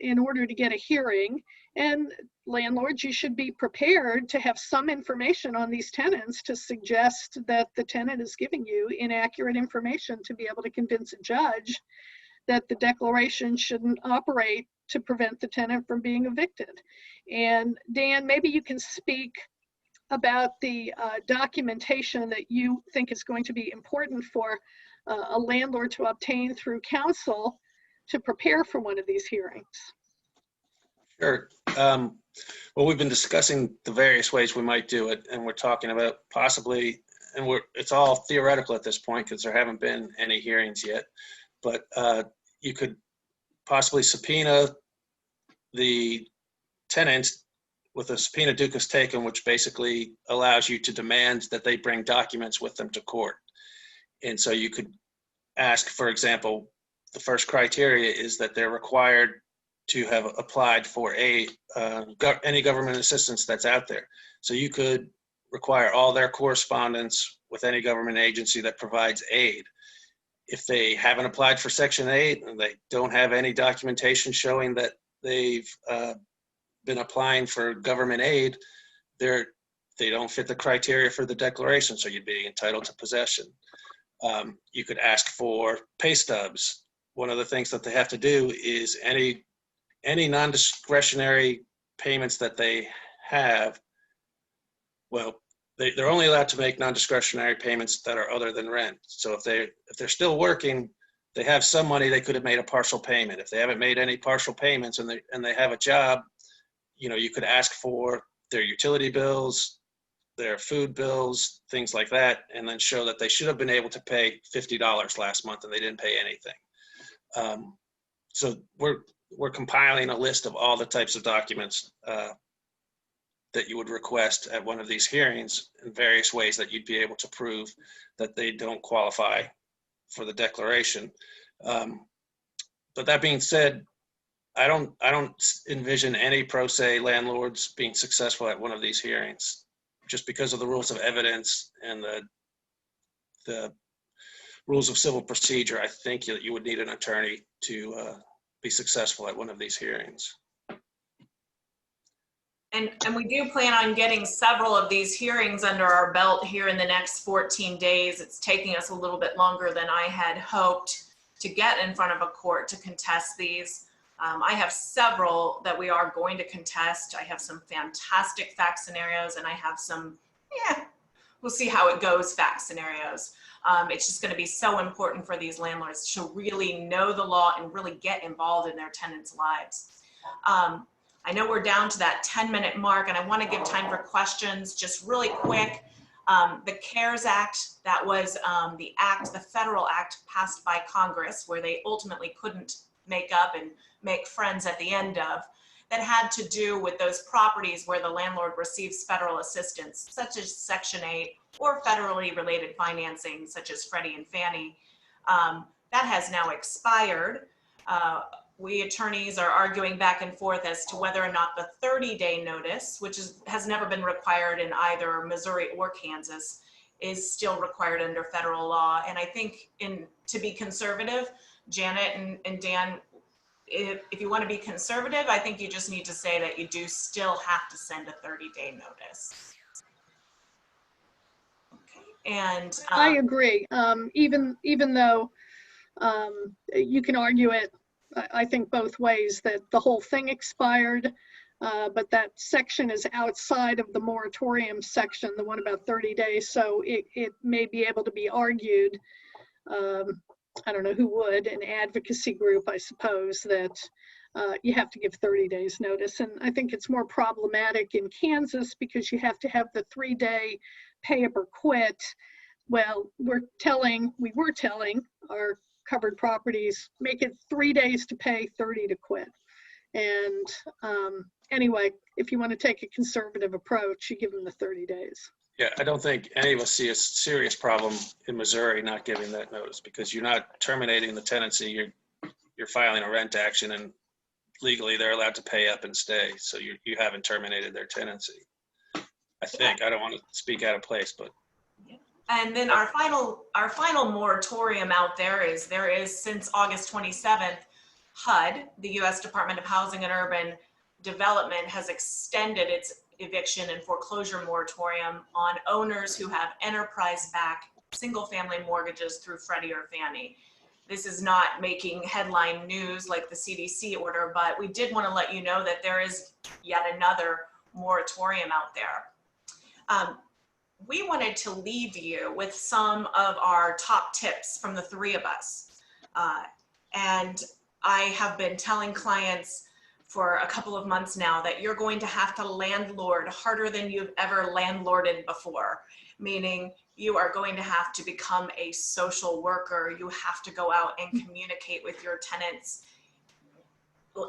in order to get a hearing. And landlords, you should be prepared to have some information on these tenants to suggest that the tenant is giving you inaccurate information to be able to convince a judge that the declaration shouldn't operate to prevent the tenant from being evicted. And Dan, maybe you can speak about the documentation that you think is going to be important for a landlord to obtain through counsel to prepare for one of these hearings. Sure. Well, we've been discussing the various ways we might do it, and we're talking about possibly, and it's all theoretical at this point because there haven't been any hearings yet, but you could possibly subpoena the tenants with a subpoena ducus tecum, which basically allows you to demand that they bring documents with them to court. And so you could ask, for example, the first criteria is that they're required to have applied for any government assistance that's out there. So you could require all their correspondence with any government agency that provides aid. If they haven't applied for Section 8 and they don't have any documentation showing that they've been applying for government aid, they don't fit the criteria for the declaration, so you'd be entitled to possession. You could ask for pay stubs. One of the things that they have to do is any non-discretionary payments that they have, well, they're only allowed to make non-discretionary payments that are other than rent. So if they're still working, they have some money, they could have made a partial payment. If they haven't made any partial payments and they have a job, you could ask for their utility bills, their food bills, things like that, and then show that they should have been able to pay $50 last month and they didn't pay anything. So we're compiling a list of all the types of documents that you would request at one of these hearings in various ways that you'd be able to prove that they don't qualify for the declaration. But that being said, I don't envision any pro se landlords being successful at one of these hearings, just because of the rules of evidence and the rules of civil procedure. I think that you would need an attorney to be successful at one of these hearings. And we do plan on getting several of these hearings under our belt here in the next 14 days. It's taking us a little bit longer than I had hoped to get in front of a court to contest these. I have several that we are going to contest. I have some fantastic fact scenarios, and I have some, we'll see how it goes fact scenarios. It's just going to be so important for these landlords to really know the law and really get involved in their tenants' lives. I know we're down to that 10-minute mark, and I want to give time for questions just really quick. The CARES Act, that was the federal act passed by Congress, where they ultimately couldn't make up and make friends at the end of, that had to do with those properties where the landlord receives federal assistance, such as Section 8 or federally related financing, such as Freddie and Fannie. That has now expired. We attorneys are arguing back and forth as to whether or not the 30-day notice, which has never been required in either Missouri or Kansas, is still required under federal law. And I think to be conservative, Janet and Dan, if you want to be conservative, I think you just need to say that you do still have to send a 30-day notice. Okay. And I agree. Even though you can argue it, I think both ways, that the whole thing expired, but that section is outside of the moratorium section, the one about 30 days. So it may be able to be argued. I don't know who would, an advocacy group, I suppose, that you have to give 30 days notice. And I think it's more problematic in Kansas because you have to have the 3-day pay up or quit. Well, we were telling our covered properties, make it 3 days to pay, 30 to quit. And anyway, if you want to take a conservative approach, you give them the 30 days. Yeah, I don't think any of us see a serious problem in Missouri not giving that notice, because you're not terminating the tenancy, you're filing a rent action, and legally they're allowed to pay up and stay. So you haven't terminated their tenancy. I think, I don't want to speak out of place, but. And then our final moratorium out there is since August 27th, HUD, the U.S. Department of Housing and Urban Development, has extended its eviction and foreclosure moratorium on owners who have enterprise-backed single-family mortgages through Freddie or Fannie. This is not making headline news like the CDC order, but we did want to let you know that there is yet another moratorium out there. We wanted to leave you with some of our top tips from the three of us. And I have been telling clients for a couple of months now that you're going to have to landlord harder than you've ever landlorded before, meaning you are going to have to become a social worker. You have to go out and communicate with your tenants.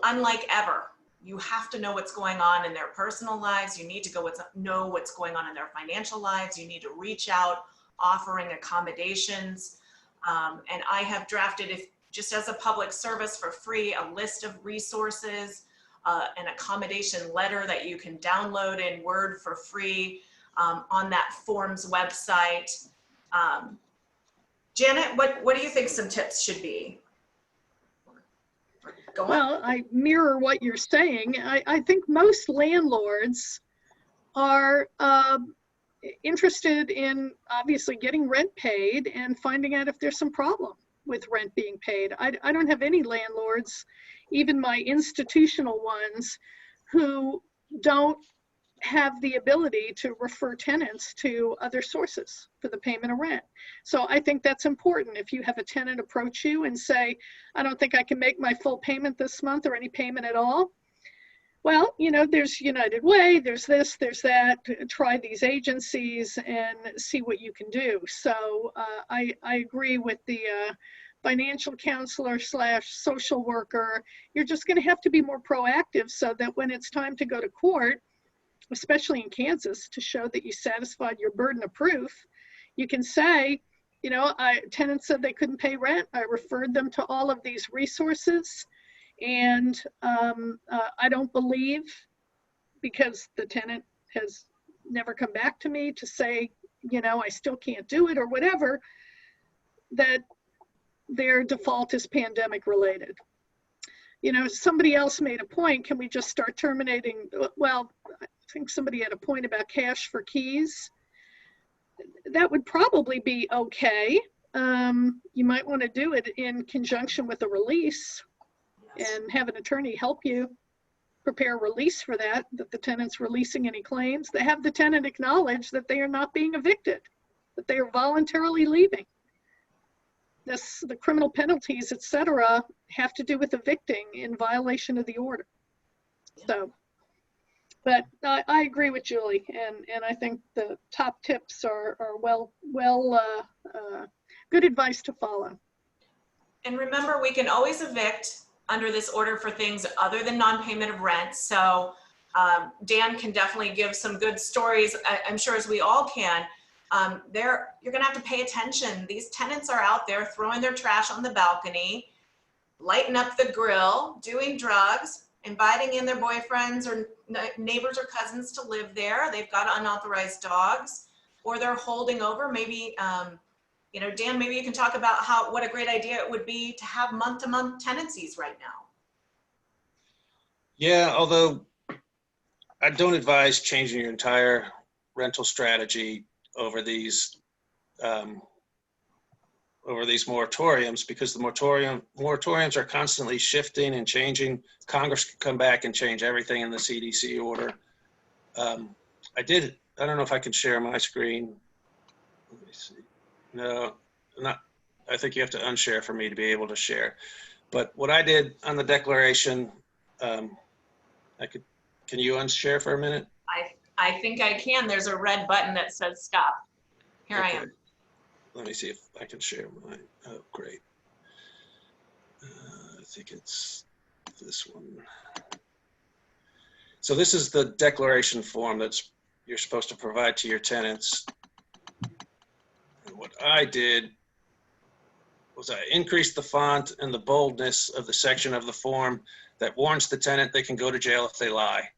Unlike ever, you have to know what's going on in their personal lives. You need to know what's going on in their financial lives. You need to reach out, offering accommodations. And I have drafted, just as a public service for free, a list of resources, an accommodation letter that you can download in Word for free on that forms website. Janet, what do you think some tips should be? Go on. Well, I mirror what you're saying. I think most landlords are interested in obviously getting rent paid and finding out if there's some problem with rent being paid. I don't have any landlords, even my institutional ones, who don't have the ability to refer tenants to other sources for the payment of rent. So I think that's important. If you have a tenant approach you and say, I don't think I can make my full payment this month or any payment at all. Well, you know, there's United Way, there's this, there's that. Try these agencies and see what you can do. So I agree with the financial counselor / social worker. You're just going to have to be more proactive so that when it's time to go to court, especially in Kansas, to show that you satisfied your burden of proof. You can say, you know, tenants said they couldn't pay rent. I referred them to all of these resources, and I don't believe, because the tenant has never come back to me to say, you know, I still can't do it or whatever, that their default is pandemic related. You know, somebody else made a point, can we just start terminating? Well, I think somebody had a point about cash for keys. That would probably be okay. You might want to do it in conjunction with a release and have an attorney help you prepare a release for that the tenant's releasing any claims. They have the tenant acknowledge that they are not being evicted, that they are voluntarily leaving. The criminal penalties, etc., have to do with evicting in violation of the order. So, but I agree with Julie, and I think the top tips are good advice to follow. And remember, we can always evict under this order for things other than non-payment of rent. So Dan can definitely give some good stories, I'm sure, as we all can. You're gonna have to pay attention. These tenants are out there throwing their trash on the balcony, lighting up the grill, doing drugs, inviting in their boyfriends or neighbors or cousins to live there. They've got unauthorized dogs, or they're holding over. Maybe, you know, Dan, maybe you can talk about what a great idea it would be to have month-to-month tenancies right now. Yeah, although I don't advise changing your entire rental strategy over these moratoriums, because the moratoriums are constantly shifting and changing. Congress can come back and change everything in the CDC order. I don't know if I can share my screen. Let me see. No, I think you have to unshare for me to be able to share. But what I did on the declaration, can you unshare for a minute? I think I can. There's a red button that says stop. Here okay. I am. Let me see if I can share mine. Oh, great. I think it's this one. So this is the declaration form you're supposed to provide to your tenants. And what I did was I increased the font and the boldness of the section of the form that warns the tenant they can go to jail if they lie.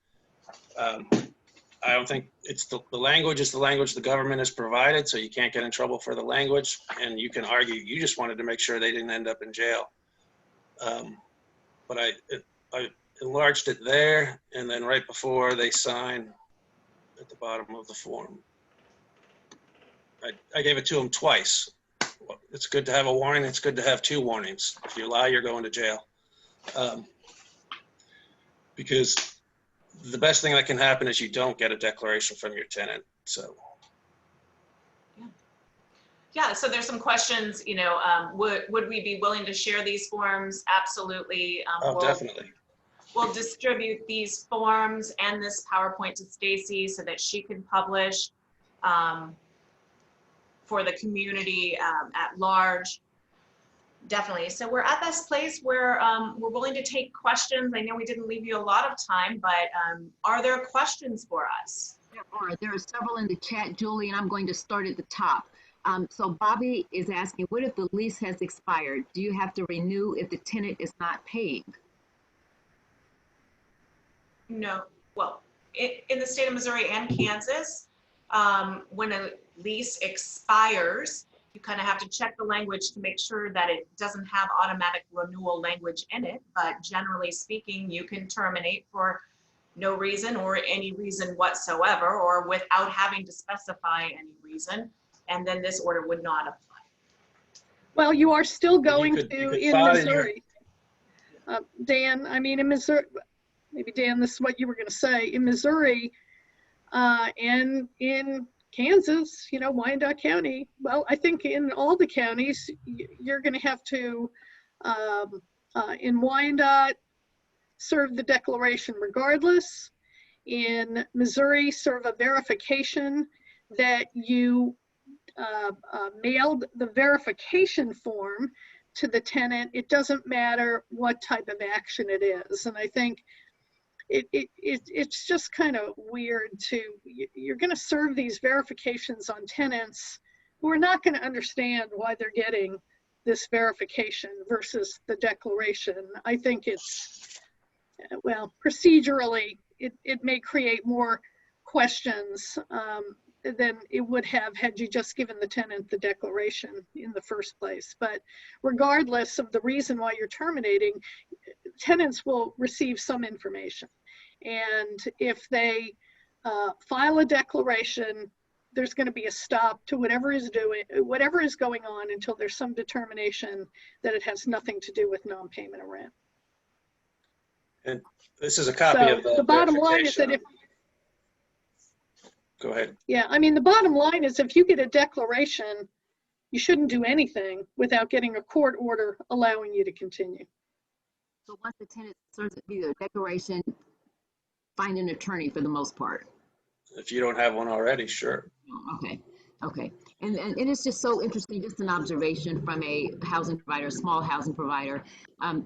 I don't think it's the language is the language the government has provided, so you can't get in trouble for the language. And you can argue you just wanted to make sure they didn't end up in jail. But I enlarged it there, and then right before they sign at the bottom of the form, I gave it to them twice. It's good to have a warning. It's good to have two warnings. If you lie, you're going to jail. Because the best thing that can happen is you don't get a declaration from your tenant. So. Yeah, so there's some questions, you know, would we be willing to share these forms? Absolutely. Definitely. We'll distribute these forms and this PowerPoint to Stacey so that she can publish for the community at large. Definitely. So we're at this place where we're willing to take questions. I know we didn't leave you a lot of time, but are there questions for us? There are several in the chat, Julie, and I'm going to start at the top. So Bobby is asking, what if the lease has expired? Do you have to renew if the tenant is not paying? No. Well, in the state of Missouri and Kansas, when a lease expires, you kind of have to check the language to make sure that it doesn't have automatic renewal language in it. But generally speaking, you can terminate for no reason or any reason whatsoever, or without having to specify any reason. And then this order would not apply. Well, you are still going in Missouri. Dan, I mean, in Missouri, maybe Dan, this is what you were going to say. In Missouri and in Kansas, you know, Wyandotte County, well, I think in all the counties, you're going to have to, in Wyandotte, serve the declaration regardless. In Missouri, serve a verification that you mailed the verification form to the tenant. It doesn't matter what type of action it is. And I think it's just kind of weird you're going to serve these verifications on tenants who are not going to understand why they're getting this verification versus the declaration. I think it's, well, procedurally, it may create more questions than it would have had you just given the tenant the declaration in the first place. But regardless of the reason why you're terminating, tenants will receive some information. And if they file a declaration, there's going to be a stop to whatever is going on until there's some determination that it has nothing to do with non-payment of rent. And this is a copy of the bottom line is that if, go ahead. Yeah, I mean, the bottom line is if you get a declaration, you shouldn't do anything without getting a court order allowing you to continue. So once the tenant serves the declaration, find an attorney for the most part. If you don't have one already, sure. Okay. And it's just so interesting, just an observation from a housing provider, small housing provider.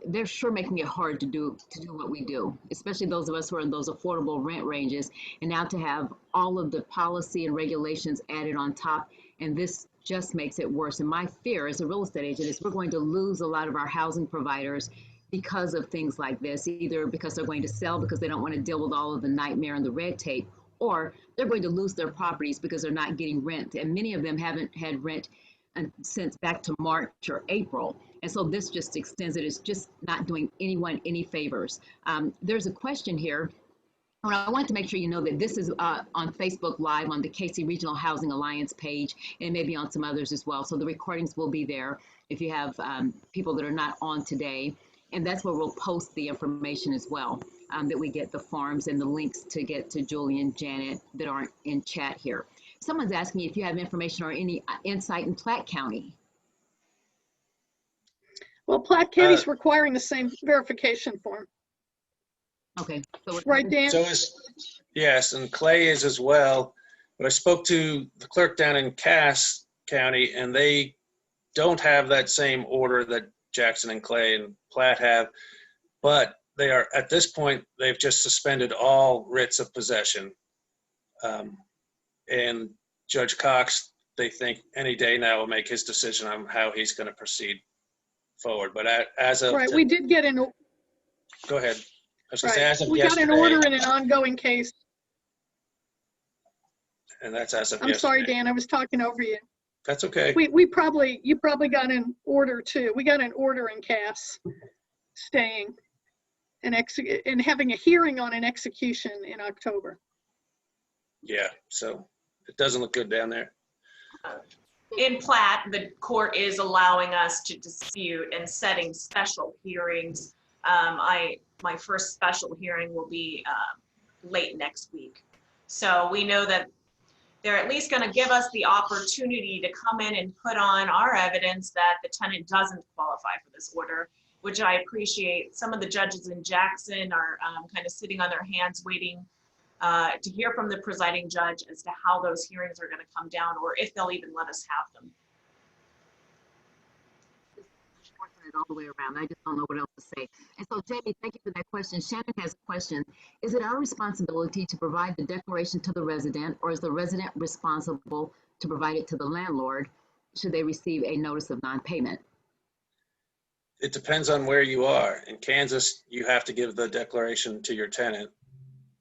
They're sure making it hard to do what we do, especially those of us who are in those affordable rent ranges. And now to have all of the policy and regulations added on top, and this just makes it worse. And my fear as a real estate agent is we're going to lose a lot of our housing providers because of things like this, either because they're going to sell because they don't want to deal with all of the nightmare and the red tape, or they're going to lose their properties because they're not getting rent. And many of them haven't had rent since back to March or April. And so this just extends it. It's just not doing anyone any favors. There's a question here. And I want to make sure you know that this is on Facebook Live on the KC Regional Housing Alliance page, and maybe on some others as well. So the recordings will be there if you have people that are not on today. And that's where we'll post the information as well, that we get the forms and the links to get to Julie and Janet that aren't in chat here. Someone's asking if you have information or any insight in Platte County. Well, Platte County's requiring the same verification form. Okay. So right, Dan? So yes, and Clay is as well. But I spoke to the clerk down in Cass County, and they don't have that same order that Jackson and Clay and Platte have, but they are, at this point, they've just suspended all writs of possession. And Judge Cox, they think any day now will make his decision on how he's going to proceed forward. But as of right, we did get an. Go ahead. I was going right. to say, as of we yesterday, got an order in an ongoing case. And that's as of I'm yesterday. sorry, Dan, I was talking over you. That's okay. You probably got an order too. We got an order in Cass staying and having a hearing on an execution in October. Yeah, so it doesn't look good down there. In Platte, the court is allowing us to dispute and setting special hearings. My first special hearing will be late next week. So we know that they're at least going to give us the opportunity to come in and put on our evidence that the tenant doesn't qualify for this order, which I appreciate. Some of the judges in Jackson are kind of sitting on their hands waiting to hear from the presiding judge as to how those hearings are going to come down, or if they'll even let us have them. All the way around. I just don't know what else to say. And so, Jamie, thank you for that question. Shannon has a question. Is it our responsibility to provide the declaration to the resident, or is the resident responsible to provide it to the landlord should they receive a notice of non-payment? It depends on where you are. In Kansas, you have to give the declaration to your tenant.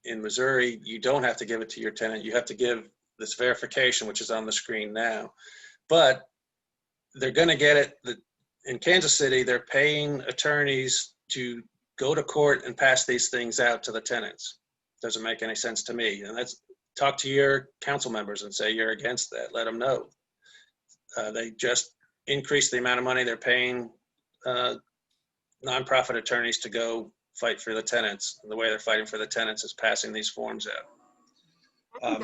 In Missouri, you don't have to give it to your tenant. You have to give this verification, which is on the screen now. But they're going to get it. In Kansas City, they're paying attorneys to go to court and pass these things out to the tenants. Doesn't make any sense to me. And that's, talk to your council members and say you're against that. Let them know. They just increased the amount of money they're paying nonprofit attorneys to go fight for the tenants. And the way they're fighting for the tenants is passing these forms out.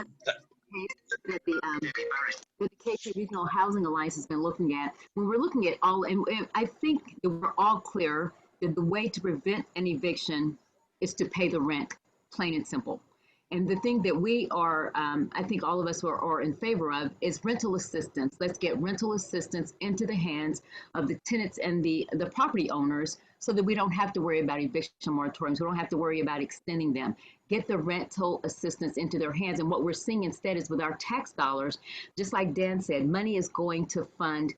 That the KC Regional Housing Alliance has been looking at. When we're looking at all, and I think that we're all clear that the way to prevent an eviction is to pay the rent, plain and simple. And the thing that we are, I think all of us are in favor of is rental assistance. Let's get rental assistance into the hands of the tenants and the property owners so that we don't have to worry about eviction moratoriums. We don't have to worry about extending them. Get the rental assistance into their hands. And what we're seeing instead is with our tax dollars, just like Dan said, money is going to fund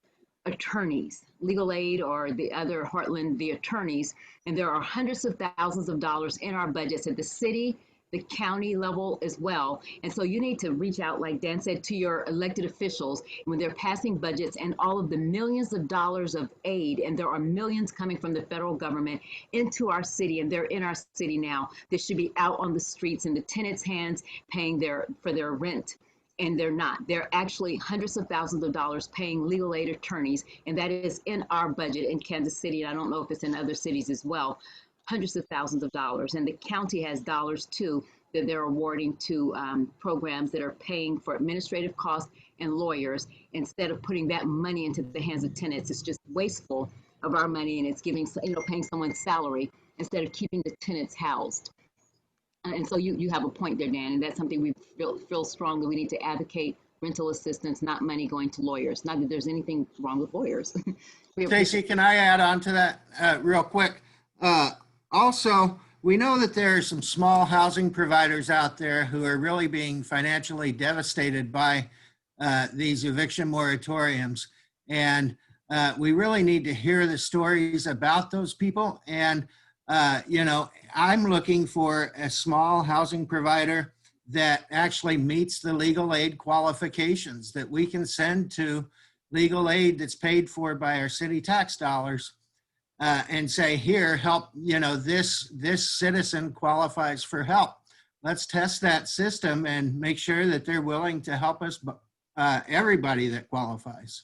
attorneys, legal aid, or the other Heartland, the attorneys. And there are hundreds of thousands of dollars in our budgets at the city, the county level as well. And so you need to reach out, like Dan said, to your elected officials when they're passing budgets and all of the millions of dollars of aid, and there are millions coming from the federal government into our city, and they're in our city now. They should be out on the streets in the tenants' hands paying for their rent. And they're not. They're actually hundreds of thousands of dollars paying legal aid attorneys, and that is in our budget in Kansas City. And I don't know if it's in other cities as well. Hundreds of thousands of dollars. And the county has dollars too that they're awarding to programs that are paying for administrative costs and lawyers. Instead of putting that money into the hands of tenants, it's just wasteful of our money, and it's giving, paying someone's salary instead of keeping the tenants housed. And so you have a point there, Dan, and that's something we feel strongly we need to advocate: rental assistance, not money going to lawyers. Not that there's anything wrong with lawyers. Stacey, can I add on to that real quick? Also, we know that there are some small housing providers out there who are really being financially devastated by these eviction moratoriums. And we really need to hear the stories about those people. And, I'm looking for a small housing provider that actually meets the legal aid qualifications that we can send to legal aid that's paid for by our city tax dollars. And say, here, help, this citizen qualifies for help. Let's test that system and make sure that they're willing to help us, everybody that qualifies.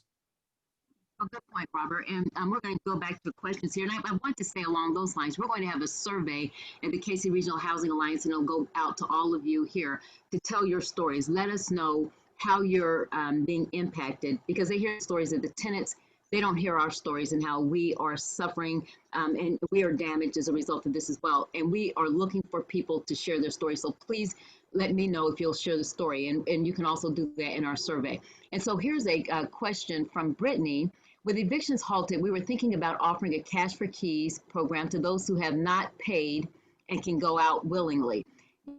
Oh, good point, Robert. And we're going to go back to the questions here. And I want to say along those lines, we're going to have a survey at the KC Regional Housing Alliance, and it'll go out to all of you here to tell your stories. Let us know how you're being impacted, because they hear stories of the tenants. They don't hear our stories and how we are suffering and we are damaged as a result of this as well. And we are looking for people to share their story. So please let me know if you'll share the story. And you can also do that in our survey. And so here's a question from Brittany. With evictions halted, we were thinking about offering a cash for keys program to those who have not paid and can go out willingly.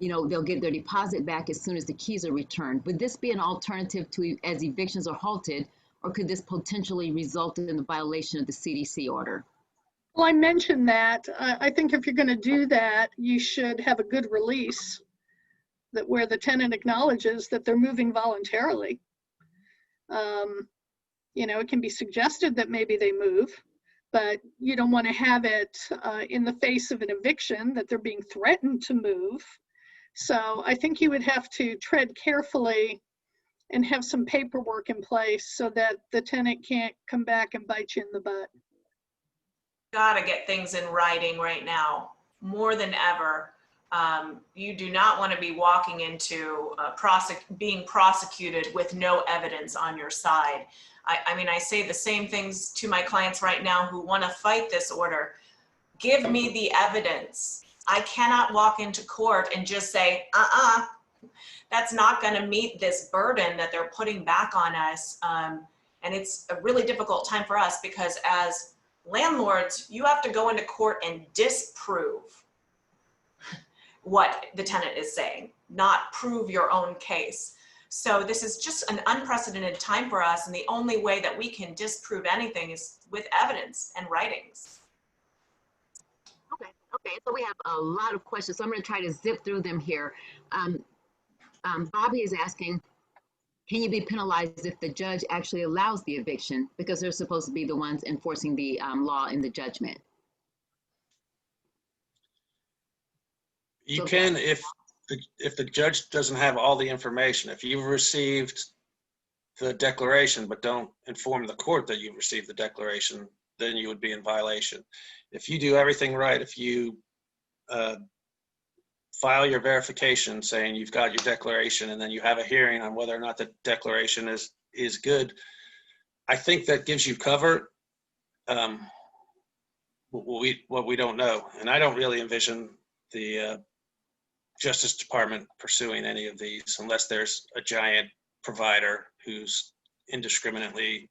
They'll get their deposit back as soon as the keys are returned. Would this be an alternative to as evictions are halted? Or could this potentially result in the violation of the CDC order? Well, I mentioned that. I think if you're going to do that, you should have a good release where the tenant acknowledges that they're moving voluntarily. It can be suggested that maybe they move, but you don't want to have it in the face of an eviction that they're being threatened to move. So I think you would have to tread carefully and have some paperwork in place so that the tenant can't come back and bite you in the butt. Gotta get things in writing right now, more than ever. You do not want to be walking into being prosecuted with no evidence on your side. I say the same things to my clients right now who want to fight this order. Give me the evidence. I cannot walk into court and just say, that's not going to meet this burden that they're putting back on us. And it's a really difficult time for us because as landlords, you have to go into court and disprove what the tenant is saying, not prove your own case. So this is just an unprecedented time for us. And the only way that we can disprove anything is with evidence and writings. Okay. So we have a lot of questions. So I'm going to try to zip through them here. Bobby is asking, can you be penalized if the judge actually allows the eviction because they're supposed to be the ones enforcing the law in the judgment? You can if the judge doesn't have all the information. If you've received the declaration but don't inform the court that you've received the declaration, then you would be in violation. If you do everything right, if you file your verification saying you've got your declaration and then you have a hearing on whether or not the declaration is good, I think that gives you cover. What we don't know, and I don't really envision the Justice Department pursuing any of these unless there's a giant provider who's indiscriminately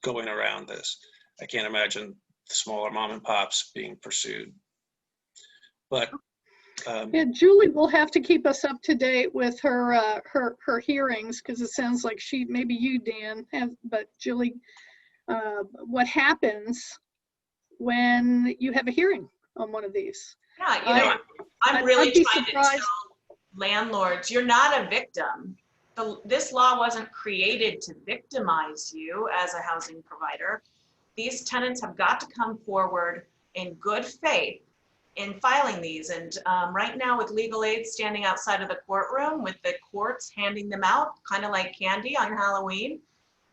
going around this. I can't imagine smaller mom and pops being pursued. But yeah, Julie will have to keep us up to date with her her hearings, because it sounds like she, maybe you, Dan, have, but Julie, what happens when you have a hearing on one of these? Yeah, you know, I'm really trying to tell landlords, you're not a victim. This law wasn't created to victimize you as a housing provider. These tenants have got to come forward in good faith in filing these. And right now, with legal aid standing outside of the courtroom, with the courts handing them out, kind of like candy on Halloween,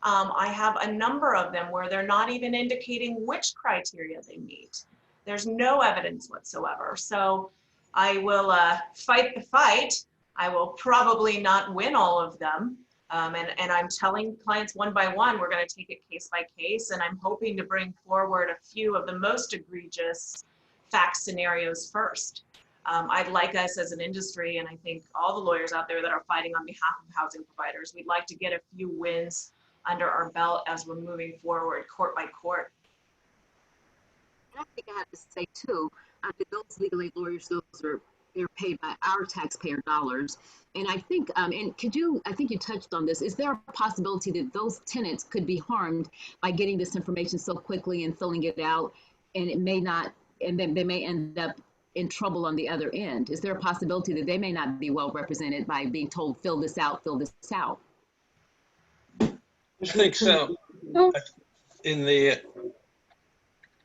I have a number of them where they're not even indicating which criteria they meet. There's no evidence whatsoever. So I will fight the fight. I will probably not win all of them. And I'm telling clients one by one, we're going to take it case by case. And I'm hoping to bring forward a few of the most egregious fact scenarios first. I'd like us as an industry, and I think all the lawyers out there that are fighting on behalf of housing providers, we'd like to get a few wins under our belt as we're moving forward court by court. I think I have to say too, those legal aid lawyers, they're paid by our taxpayer dollars. And I think, and I think you touched on this, is there a possibility that those tenants could be harmed by getting this information so quickly and filling it out, and it may not, and then they may end up in trouble on the other end? Is there a possibility that they may not be well represented by being told, fill this out, fill this out? I think so.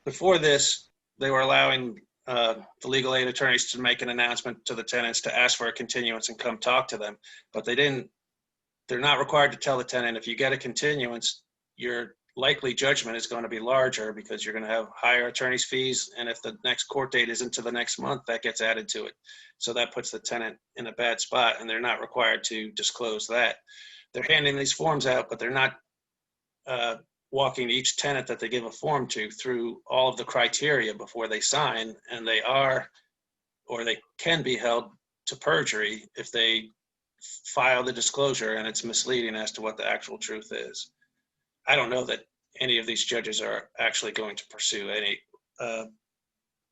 Before this, they were allowing the legal aid attorneys to make an announcement to the tenants to ask for a continuance and come talk to them. But they're not required to tell the tenant, if you get a continuance, your likely judgment is going to be larger because you're going to have higher attorney's fees. And if the next court date isn't to the next month, that gets added to it. So that puts the tenant in a bad spot, and they're not required to disclose that. They're handing these forms out, but they're not walking each tenant that they give a form to through all of the criteria before they sign, and they are, or they can be held to perjury if they file the disclosure and it's misleading as to what the actual truth is. I don't know that any of these judges are actually going to pursue any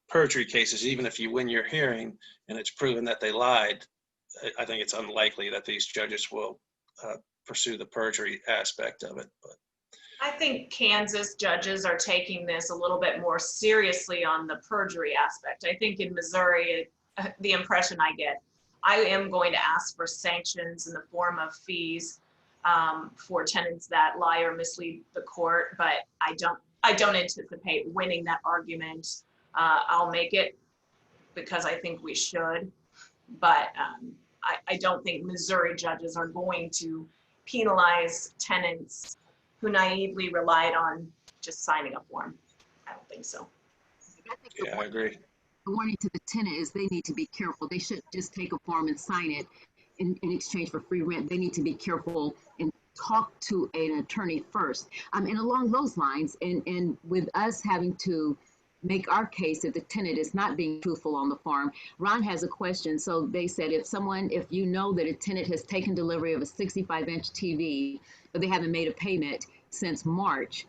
perjury cases. Even if you win your hearing and it's proven that they lied, I think it's unlikely that these judges will pursue the perjury aspect of it. But I think Kansas judges are taking this a little bit more seriously on the perjury aspect. I think in Missouri, the impression I get, I am going to ask for sanctions in the form of fees for tenants that lie or mislead the court, but I don't anticipate winning that argument. I'll make it because I think we should, but I don't think Missouri judges are going to penalize tenants who naively relied on just signing a form. I don't think so. yeah, I agree. The warning to the tenant is they need to be careful. They shouldn't just take a form and sign it in exchange for free rent. They need to be careful and talk to an attorney first. And along those lines, and with us having to make our case if the tenant is not being truthful on the form, Ron has a question. So they said, if you know that a tenant has taken delivery of a 65-inch TV, but they haven't made a payment since March,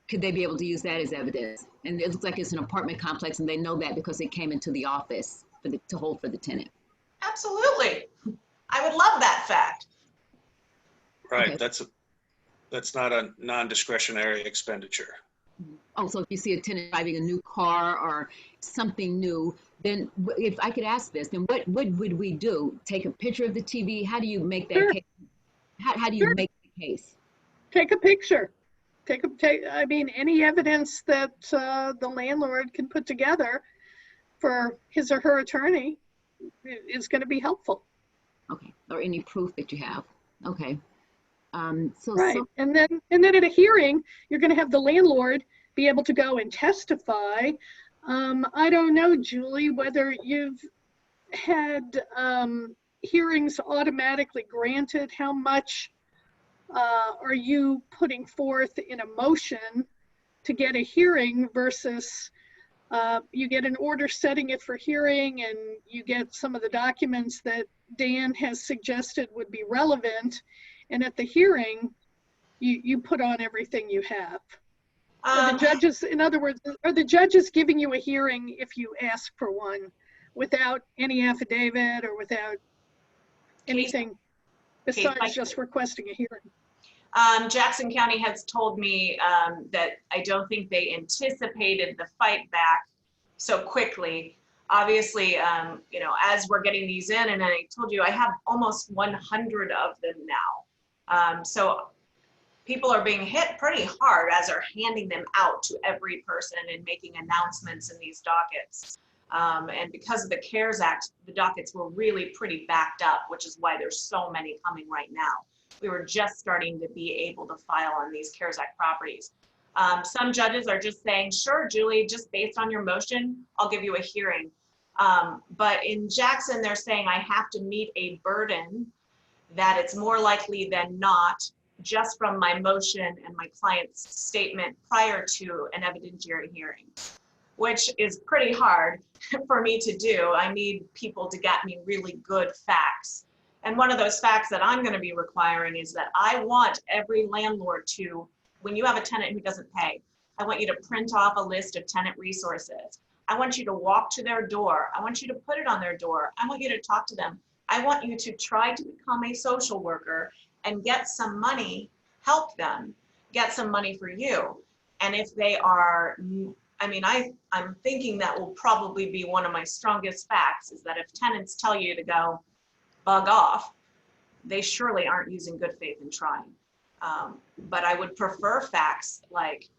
could they be able to use that as evidence? And it looks like it's an apartment complex, and they know that because it came into the office to hold for the tenant. Absolutely. I would love that fact. Right, Okay. that's not a non-discretionary expenditure. Oh, so if you see a tenant driving a new car or something new, then if I could ask this, then what would we do? Take a picture of the TV? How do you make that Sure. case? How do you make the case? Take a picture. I mean, any evidence that the landlord can put together for his or her attorney is going to be helpful. Okay, or any proof that you have. Okay. Right, and then at a hearing, you're going to have the landlord be able to go and testify. I don't know, Julie, whether you've had hearings automatically granted. How much are you putting forth in a motion to get a hearing versus you get an order setting it for hearing, and you get some of the documents that Dan has suggested would be relevant, and at the hearing, you put on everything you have. Are the judges, in other words, are the judges giving you a hearing if you ask for one without any affidavit or without anything besides just requesting a hearing? Jackson County has told me that I don't think they anticipated the fight back so quickly. Obviously, you know, as we're getting these in, and I told you I have almost 100 of them now. So people are being hit pretty hard as they're handing them out to every person and making announcements in these dockets. And because of the CARES Act, the dockets were really pretty backed up, which is why there's so many coming right now. We were just starting to be able to file on these CARES Act properties. Some judges are just saying, sure, Julie, just based on your motion, I'll give you a hearing. But in Jackson, they're saying I have to meet a burden that it's more likely than not, just from my motion and my client's statement prior to an evidentiary hearing, which is pretty hard for me to do. I need people to get me really good facts. And one of those facts that I'm going to be requiring is that I want every landlord to, when you have a tenant who doesn't pay, I want you to print off a list of tenant resources. I want you to walk to their door. I want you to put it on their door. I want you to talk to them. I want you to try to become a social worker and get some money, help them get some money for you. And if they are, I mean, I'm thinking that will probably be one of my strongest facts, is that if tenants tell you to go bug off, they surely aren't using good faith and trying. But I would prefer facts like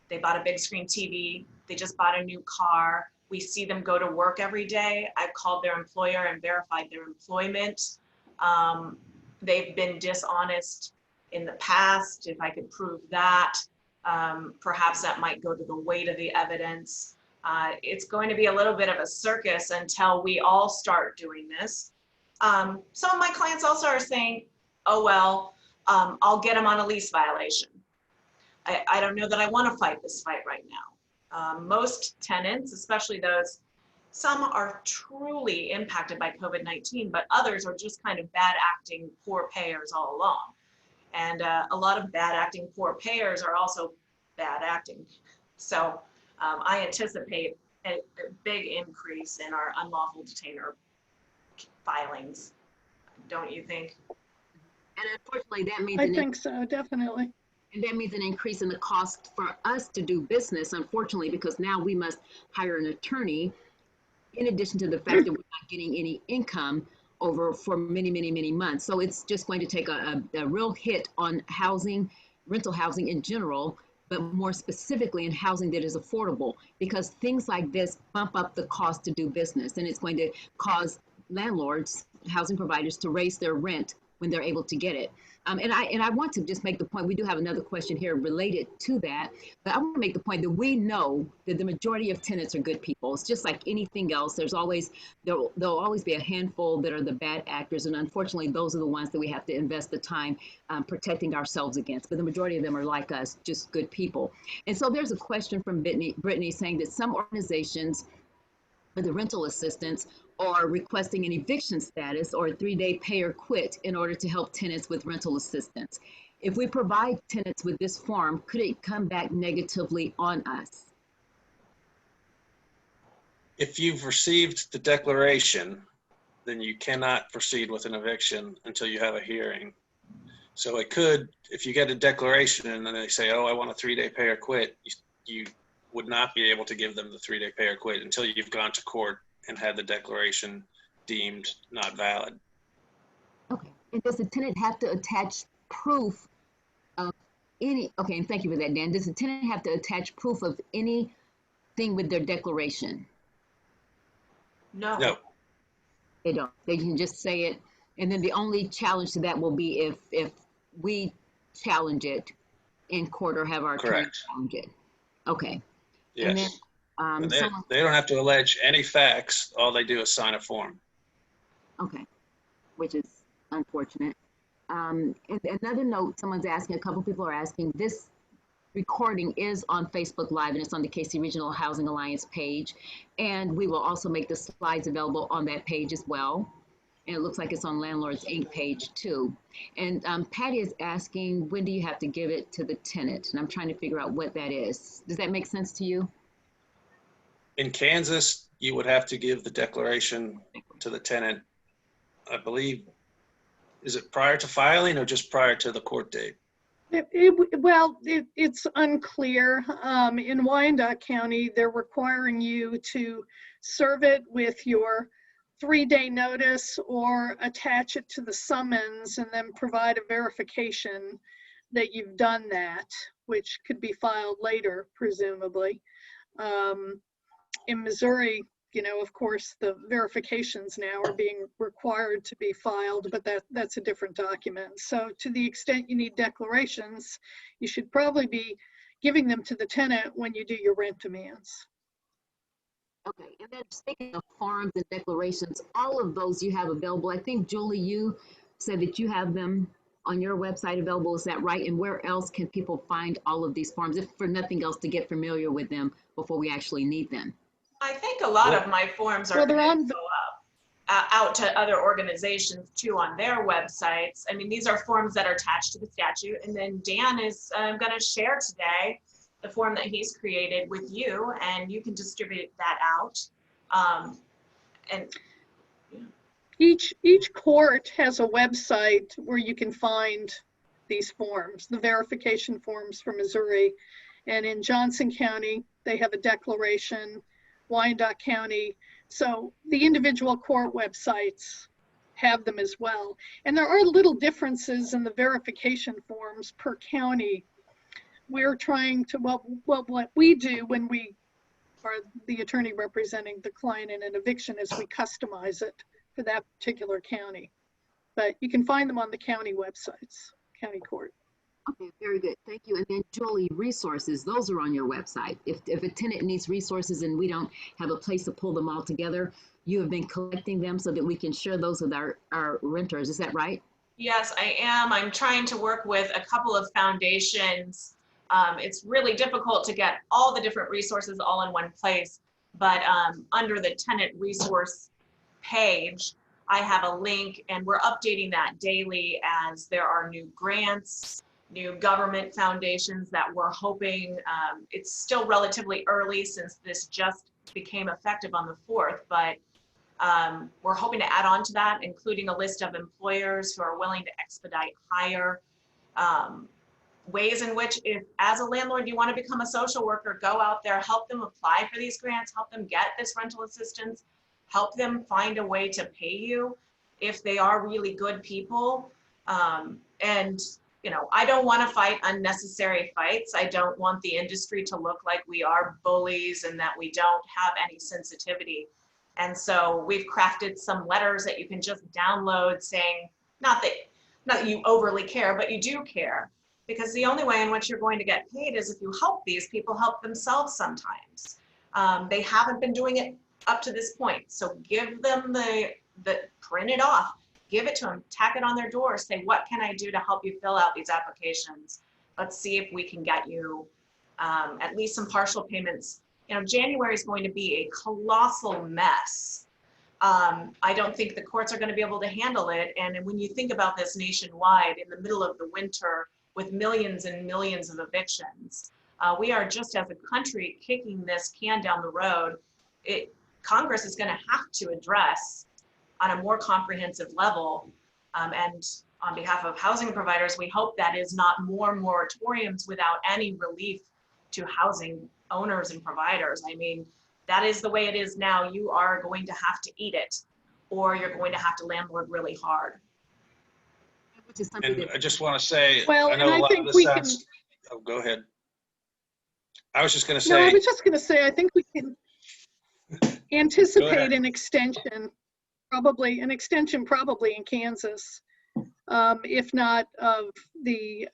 they bought a big screen TV, they just bought a new car, we see them go to work every day, I've called their employer and verified their employment. They've been dishonest in the past. If I could prove that, perhaps that might go to the weight of the evidence. It's going to be a little bit of a circus until we all start doing this. Some of my clients also are saying, oh, well, I'll get them on a lease violation. I don't know that I want to fight this fight right now. Most tenants, especially those, some are truly impacted by COVID-19, but others are just kind of bad acting poor payers all along. And a lot of bad acting poor payers are also bad acting. So I anticipate a big increase in our unlawful detainer filings. Don't you think? And unfortunately, that means I think so, definitely. And that means an increase in the cost for us to do business, unfortunately, because now we must hire an attorney, in addition to the fact that we're not getting any income for many, many, many months. So it's just going to take a real hit on housing, rental housing in general, but more specifically in housing that is affordable, because things like this bump up the cost to do business, and it's going to cause landlords, housing providers, to raise their rent when they're able to get it. And I want to just make the point, we do have another question here related to that, but I want to make the point that we know that the majority of tenants are good people. It's just like anything else. There'll always be a handful that are the bad actors, and unfortunately, those are the ones that we have to invest the time protecting ourselves against. But the majority of them are like us, just good people. And so there's a question from Brittany saying that some organizations for the rental assistance are requesting an eviction status or a 3-day pay or quit in order to help tenants with rental assistance. If we provide tenants with this form, could it come back negatively on us? If you've received the declaration, then you cannot proceed with an eviction until you have a hearing. So it could, if you get a declaration and then they say, oh, I want a 3-day pay or quit, you would not be able to give them the 3-day pay or quit until you've gone to court and had the declaration deemed not valid. Okay. And does the tenant have to attach proof of any, okay, and thank you for that, Dan. Does the tenant have to attach proof of anything with their declaration? No. No. They don't. They can just say it. And then the only challenge to that will be if we challenge it in court or have our attorney challenge it. Okay. Yes. And then, they don't have to allege any facts. All they do is sign a form. Okay, which is unfortunate. And another note, someone's asking, a couple people are asking, this recording is on Facebook Live and it's on the KC Regional Housing Alliance page. And we will also make the slides available on that page as well. And it looks like it's on Landlords Inc. page 2. And Patty is asking, when do you have to give it to the tenant? And I'm trying to figure out what that is. Does that make sense to you? In Kansas, you would have to give the declaration to the tenant, I believe. Is it prior to filing or just prior to the court date? It's unclear. In Wyandotte County, they're requiring you to serve it with your 3-day notice or attach it to the summons and then provide a verification that you've done that, which could be filed later, presumably. In Missouri, you know, of course, the verifications now are being required to be filed, but that's a different document. So to the extent you need declarations, you should probably be giving them to the tenant when you do your rent demands. Okay, and then speaking of forms and declarations, all of those you have available. I think, Julie, you said that you have them on your website available. Is that right? And where else can people find all of these forms, if for nothing else, to get familiar with them before we actually need them? I think a lot of my forms are going to go up out to other organizations too on their websites. I mean, these are forms that are attached to the statute, and then Dan is going to share today the form that he's created with you, and you can distribute that out. And each court has a website where you can find these forms, the verification forms for Missouri. And in Johnson County, they have a declaration, Wyandotte County. So the individual court websites have them as well. And there are little differences in the verification forms per county. We're trying to, what we do when we are the attorney representing the client in an eviction is we customize it for that particular county. But you can find them on the county websites, county court. Okay, very good. Thank you. And then Jolie, resources, those are on your website. If a tenant needs resources and we don't have a place to pull them all together, you have been collecting them so that we can share those with our renters. Is that right? yes, I am. I'm trying to work with a couple of foundations. It's really difficult to get all the different resources all in one place, but under the tenant resource page, I have a link, and we're updating that daily as there are new grants, new government foundations that we're hoping, it's still relatively early since this just became effective on the 4th, but we're hoping to add on to that, including a list of employers who are willing to expedite hire, ways in which, if as a landlord you want to become a social worker, go out there, help them apply for these grants, help them get this rental assistance, help them find a way to pay you if they are really good people. And you know, I don't want to fight unnecessary fights. I don't want the industry to look like we are bullies and that we don't have any sensitivity. And so we've crafted some letters that you can just download saying, not that you overly care, but you do care. Because the only way in which you're going to get paid is if you help these people help themselves sometimes. They haven't been doing it up to this point. So give them the print it off. Give it to them, tack it on their door, say, what can I do to help you fill out these applications? Let's see if we can get you at least some partial payments. You know, January is going to be a colossal mess. I don't think the courts are going to be able to handle it. And when you think about this nationwide in the middle of the winter with millions and millions of evictions, we are just as a country kicking this can down the road. Congress is going to have to address on a more comprehensive level. And on behalf of housing providers, we hope that is not more moratoriums without any relief to housing owners and providers. I mean, that is the way it is now. You are going to have to eat it, or you're going to have to landlord really hard. And I just want to say, well, I know a lot of this sounds, oh, go ahead. I was just going to say. No, I was just going to say, I think we can anticipate an extension. Probably an extension, probably in Kansas, if not of the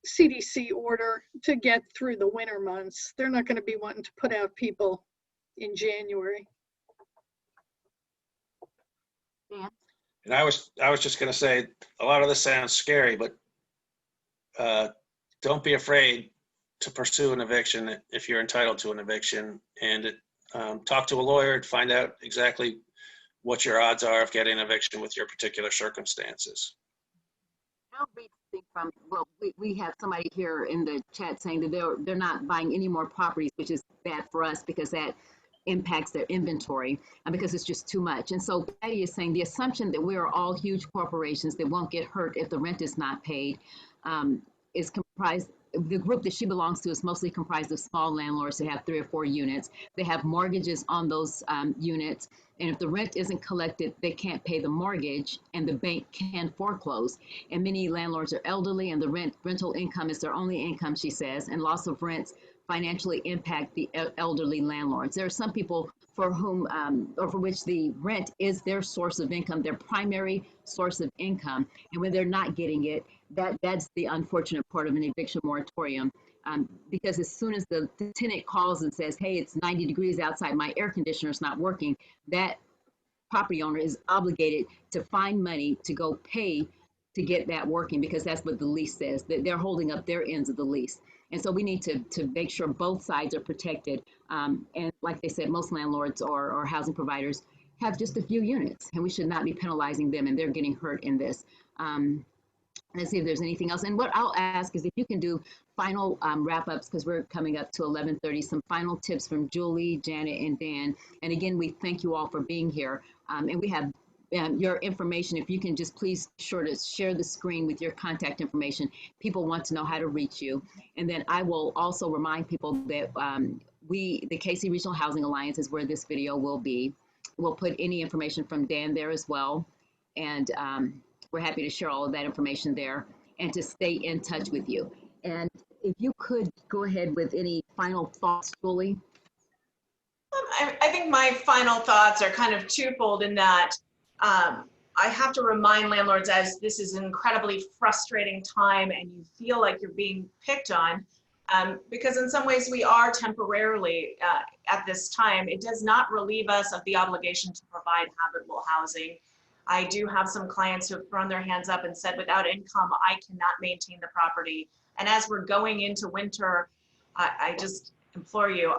CDC order to get through the winter months. They're not going to be wanting to put out people in January. Yeah. And I was just going to say, a lot of this sounds scary, but don't be afraid to pursue an eviction if you're entitled to an eviction, and talk to a lawyer to find out exactly what your odds are of getting eviction with your particular circumstances. I'll read something from, well, we have somebody here in the chat saying that they're not buying any more properties, which is bad for us because that impacts their inventory because it's just too much. And so Patty is saying the assumption that we are all huge corporations that won't get hurt if the rent is not paid is comprised, the group that she belongs to is mostly comprised of small landlords that have 3 or 4 units. They have mortgages on those units. And if the rent isn't collected, they can't pay the mortgage and the bank can foreclose. And many landlords are elderly and the rental income is their only income, she says, and loss of rents financially impact the elderly landlords. There are some people for whom or for which the rent is their source of income, their primary source of income. And when they're not getting it, that's the unfortunate part of an eviction moratorium. Because as soon as the tenant calls and says, hey, it's 90 degrees outside, my air conditioner is not working, that property owner is obligated to find money to go pay to get that working because that's what the lease says, that they're holding up their ends of the lease. And so we need to make sure both sides are protected. And like they said, most landlords or housing providers have just a few units and we should not be penalizing them and they're getting hurt in this. Let's see if there's anything else. And what I'll ask is if you can do final wrap-ups because we're coming up to 11:30, some final tips from Julie, Janet, and Dan. And again, we thank you all for being here. And we have your information. If you can just please sure to share the screen with your contact information. People want to know how to reach you. And then I will also remind people that the KC Regional Housing Alliance is where this video will be. We'll put any information from Dan there as well. And we're happy to share all of that information there and to stay in touch with you. And if you could go ahead with any final thoughts, Julie. I think my final thoughts are kind of twofold in that I have to remind landlords, as this is an incredibly frustrating time and you feel like you're being picked on, because in some ways we are temporarily at this time, it does not relieve us of the obligation to provide habitable housing. I do have some clients who have thrown their hands up and said, without income, I cannot maintain the property. And as we're going into winter, I just implore you,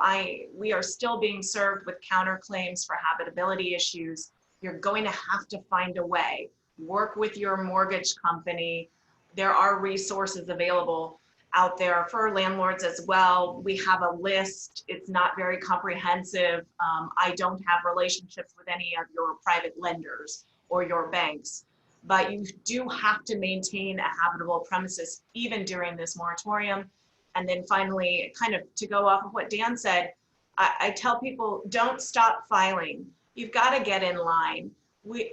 we are still being served with counterclaims for habitability issues. You're going to have to find a way. Work with your mortgage company. There are resources available out there for landlords as well. We have a list. It's not very comprehensive. I don't have relationships with any of your private lenders or your banks, but you do have to maintain a habitable premises even during this moratorium. And then finally, kind of to go off of what Dan said, I tell people, don't stop filing. You've got to get in line.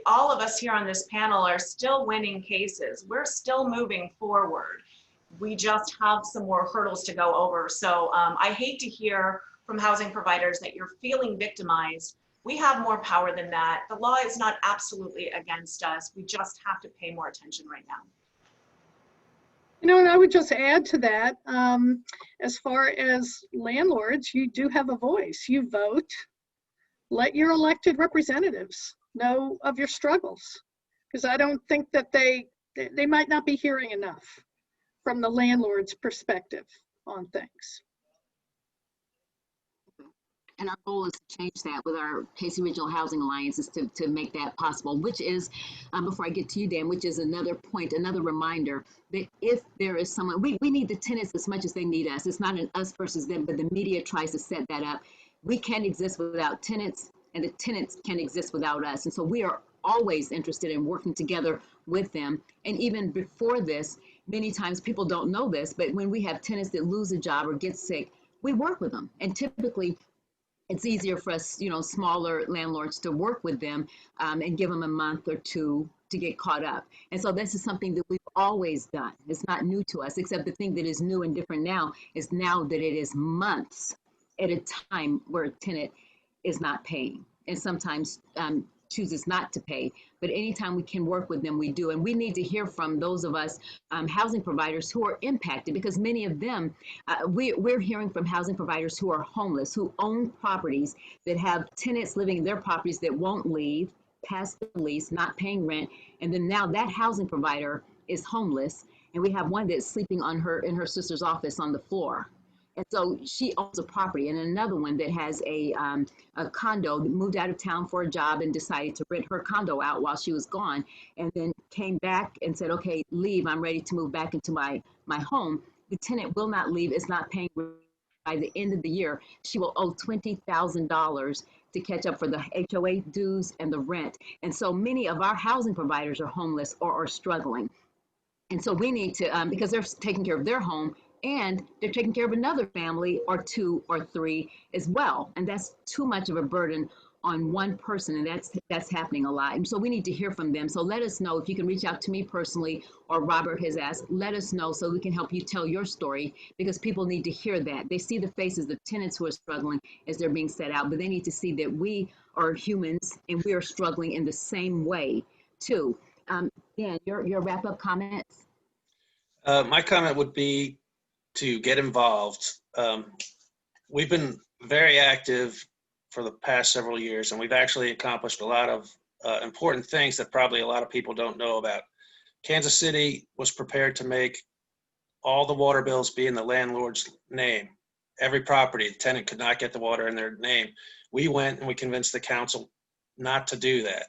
All of us here on this panel are still winning cases. We're still moving forward. We just have some more hurdles to go over. So I hate to hear from housing providers that you're feeling victimized. We have more power than that. The law is not absolutely against us. We just have to pay more attention right now. You know, and I would just add to that, as far as landlords, you do have a voice. You vote. Let your elected representatives know of your struggles, because I don't think that they might not be hearing enough from the landlord's perspective on things. And our goal is to change that with our KC Regional Housing Alliance is to make that possible, which is, before I get to you, Dan, which is another point, another reminder that if there is someone, we need the tenants as much as they need us. It's not an us versus them, but the media tries to set that up. We can't exist without tenants, and the tenants can't exist without us. And so we are always interested in working together with them. And even before this, many times people don't know this, but when we have tenants that lose a job or get sick, we work with them. And typically, it's easier for us, smaller landlords to work with them and give them a month or two to get caught up. And so this is something that we've always done. It's not new to us, except the thing that is new and different now is now that it is months at a time where a tenant is not paying and sometimes chooses not to pay. But anytime we can work with them, we do. And we need to hear from those of us housing providers who are impacted, because many of them, we're hearing from housing providers who are homeless, who own properties that have tenants living in their properties that won't leave, past the lease, not paying rent. And then now that housing provider is homeless. And we have one that's sleeping in her sister's office on the floor. And so she owns a property, and another one that has a condo that moved out of town for a job and decided to rent her condo out while she was gone, and then came back and said, okay, leave, I'm ready to move back into my home. The tenant will not leave, is not paying. By the end of the year, she will owe $20,000 to catch up for the HOA dues and the rent. And so many of our housing providers are homeless or are struggling. And so we need to, because they're taking care of their home and they're taking care of another family or two or three as well. And that's too much of a burden on one person, and that's happening a lot. And so we need to hear from them. So let us know if you can reach out to me personally, or Robert has asked, let us know so we can help you tell your story, because people need to hear that. They see the faces of tenants who are struggling as they're being set out, but they need to see that we are humans and we are struggling in the same way too. Dan, your wrap-up comments? My comment would be to get involved. We've been very active for the past several years, and we've actually accomplished a lot of important things that probably a lot of people don't know about. Kansas City was prepared to make all the water bills be in the landlord's name. Every property, the tenant could not get the water in their name. We went and we convinced the council not to do that.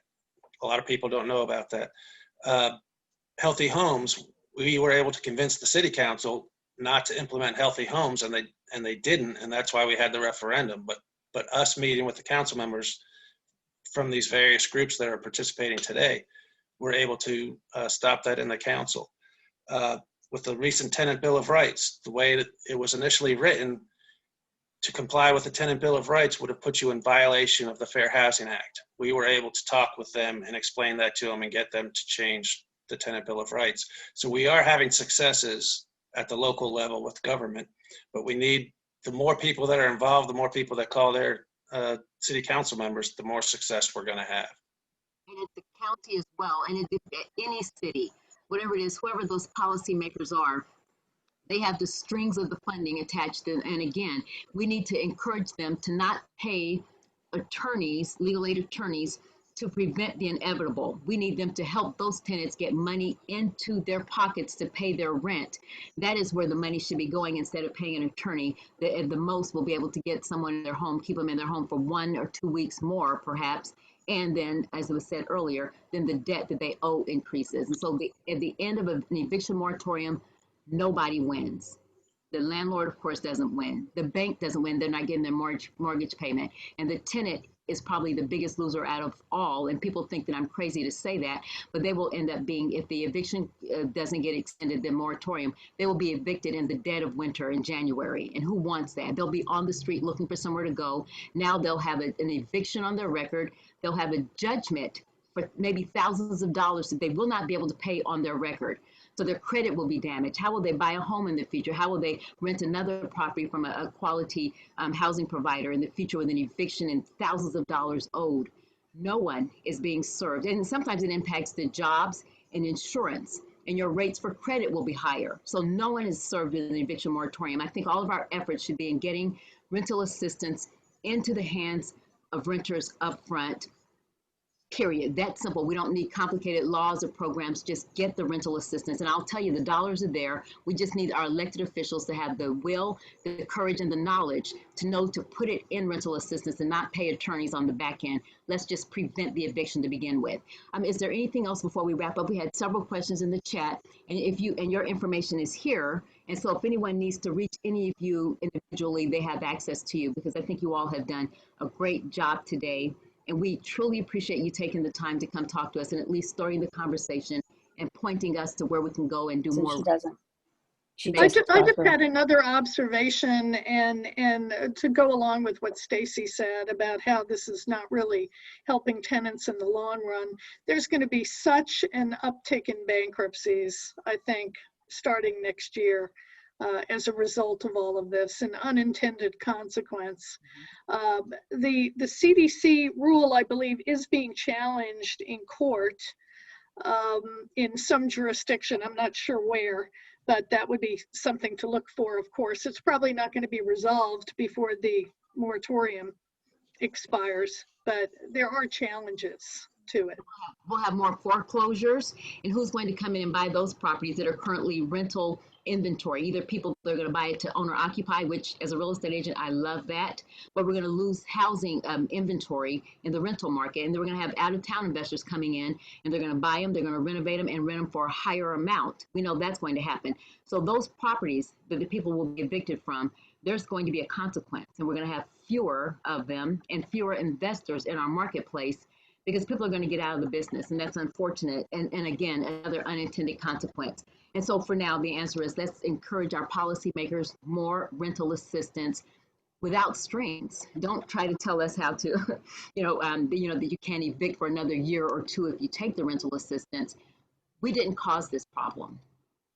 A lot of people don't know about that. Healthy homes, we were able to convince the city council not to implement healthy homes, and they didn't, and that's why we had the referendum. But us meeting with the council members from these various groups that are participating today, we're able to stop that in the council. With the recent Tenant Bill of Rights, the way that it was initially written, to comply with the Tenant Bill of Rights would have put you in violation of the Fair Housing Act. We were able to talk with them and explain that to them and get them to change the Tenant Bill of Rights. So we are having successes at the local level with government, but we need the more people that are involved, the more people that call their city council members, the more success we're going to have. And at the county as well, and at any city, whatever it is, whoever those policymakers are, they have the strings of the funding attached to, and again, we need to encourage them to not pay attorneys, legal aid attorneys, to prevent the inevitable. We need them to help those tenants get money into their pockets to pay their rent. That is where the money should be going, instead of paying an attorney that at the most will be able to get someone in their home, keep them in their home for 1 or 2 weeks more perhaps. And then, as it was said earlier, then the debt that they owe increases. And so at the end of an eviction moratorium, nobody wins. The landlord, of course, doesn't win. The bank doesn't win. They're not getting their mortgage payment. And the tenant is probably the biggest loser out of all. And people think that I'm crazy to say that, but they will end up being, if the eviction doesn't get extended, the moratorium, they will be evicted in the dead of winter in January. And who wants that? They'll be on the street looking for somewhere to go. Now they'll have an eviction on their record. They'll have a judgment for maybe thousands of dollars that they will not be able to pay on their record. So their credit will be damaged. How will they buy a home in the future? How will they rent another property from a quality housing provider in the future with an eviction and thousands of dollars owed? No one is being served. And sometimes it impacts the jobs and insurance, and your rates for credit will be higher. So no one is served with an eviction moratorium. I think all of our efforts should be in getting rental assistance into the hands of renters up front. Period. That's simple. We don't need complicated laws or programs. Just get the rental assistance. And I'll tell you, the dollars are there. We just need our elected officials to have the will, the courage, and the knowledge to know to put it in rental assistance and not pay attorneys on the back end. Let's just prevent the eviction to begin with. Is there anything else before we wrap up? We had several questions in the chat, and your information is here. And so if anyone needs to reach any of you individually, they have access to you, because I think you all have done a great job today. And we truly appreciate you taking the time to come talk to us and at least starting the conversation and pointing us to where we can go and do more. She doesn't. I just had another observation, and to go along with what Stacey said about how this is not really helping tenants in the long run. There's going to be such an uptick in bankruptcies, I think, starting next year. As a result of all of this, an unintended consequence. The CDC rule, I believe, is being challenged in court in some jurisdiction. I'm not sure where, but that would be something to look for, of course. It's probably not going to be resolved before the moratorium expires, but there are challenges to it. We'll have more foreclosures, and who's going to come in and buy those properties that are currently rental inventory? Either people that are going to buy it to owner occupy, which as a real estate agent, I love that, but we're going to lose housing inventory in the rental market, and then we're going to have out-of-town investors coming in, and they're going to buy them, they're going to renovate them and rent them for a higher amount. We know that's going to happen. So those properties that the people will be evicted from, there's going to be a consequence, and we're going to have fewer of them and fewer investors in our marketplace, because people are going to get out of the business, and that's unfortunate. And again, another unintended consequence. And so for now, the answer is let's encourage our policymakers more rental assistance without strings. Don't try to tell us how to, that you can't evict for another year or two if you take the rental assistance. We didn't cause this problem.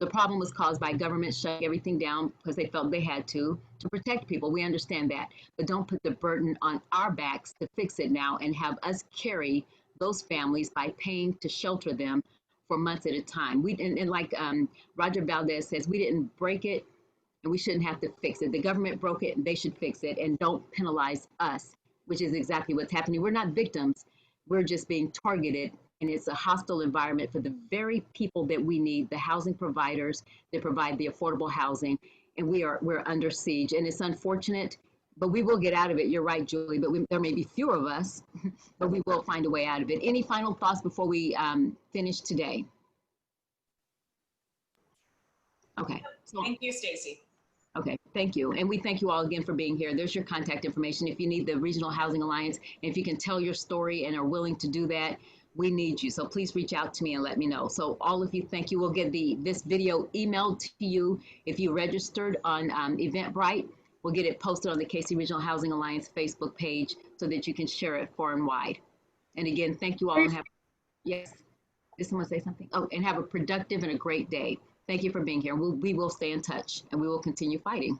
The problem was caused by government shutting everything down because they felt they had to protect people. We understand that, but don't put the burden on our backs to fix it now and have us carry those families by paying to shelter them for months at a time. And like Roger Valdez says, we didn't break it and we shouldn't have to fix it. The government broke it and they should fix it, and don't penalize us, which is exactly what's happening. We're not victims. We're just being targeted. And it's a hostile environment for the very people that we need, the housing providers that provide the affordable housing. And we're under siege. And it's unfortunate, but we will get out of it. You're right, Julie, but there may be fewer of us, but we will find a way out of it. Any final thoughts before we finish today? Okay. So, thank you, Stacey. Okay, thank you. And we thank you all again for being here. There's your contact information. If you need the Regional Housing Alliance, and if you can tell your story and are willing to do that, we need you. So please reach out to me and let me know. So all of you, thank you. We'll get this video emailed to you. If you registered on Eventbrite, we'll get it posted on the KC Regional Housing Alliance Facebook page so that you can share it far and wide. And again, thank you all. And yes, did someone say something? Oh, and have a productive and a great day. Thank you for being here. We will stay in touch and we will continue fighting.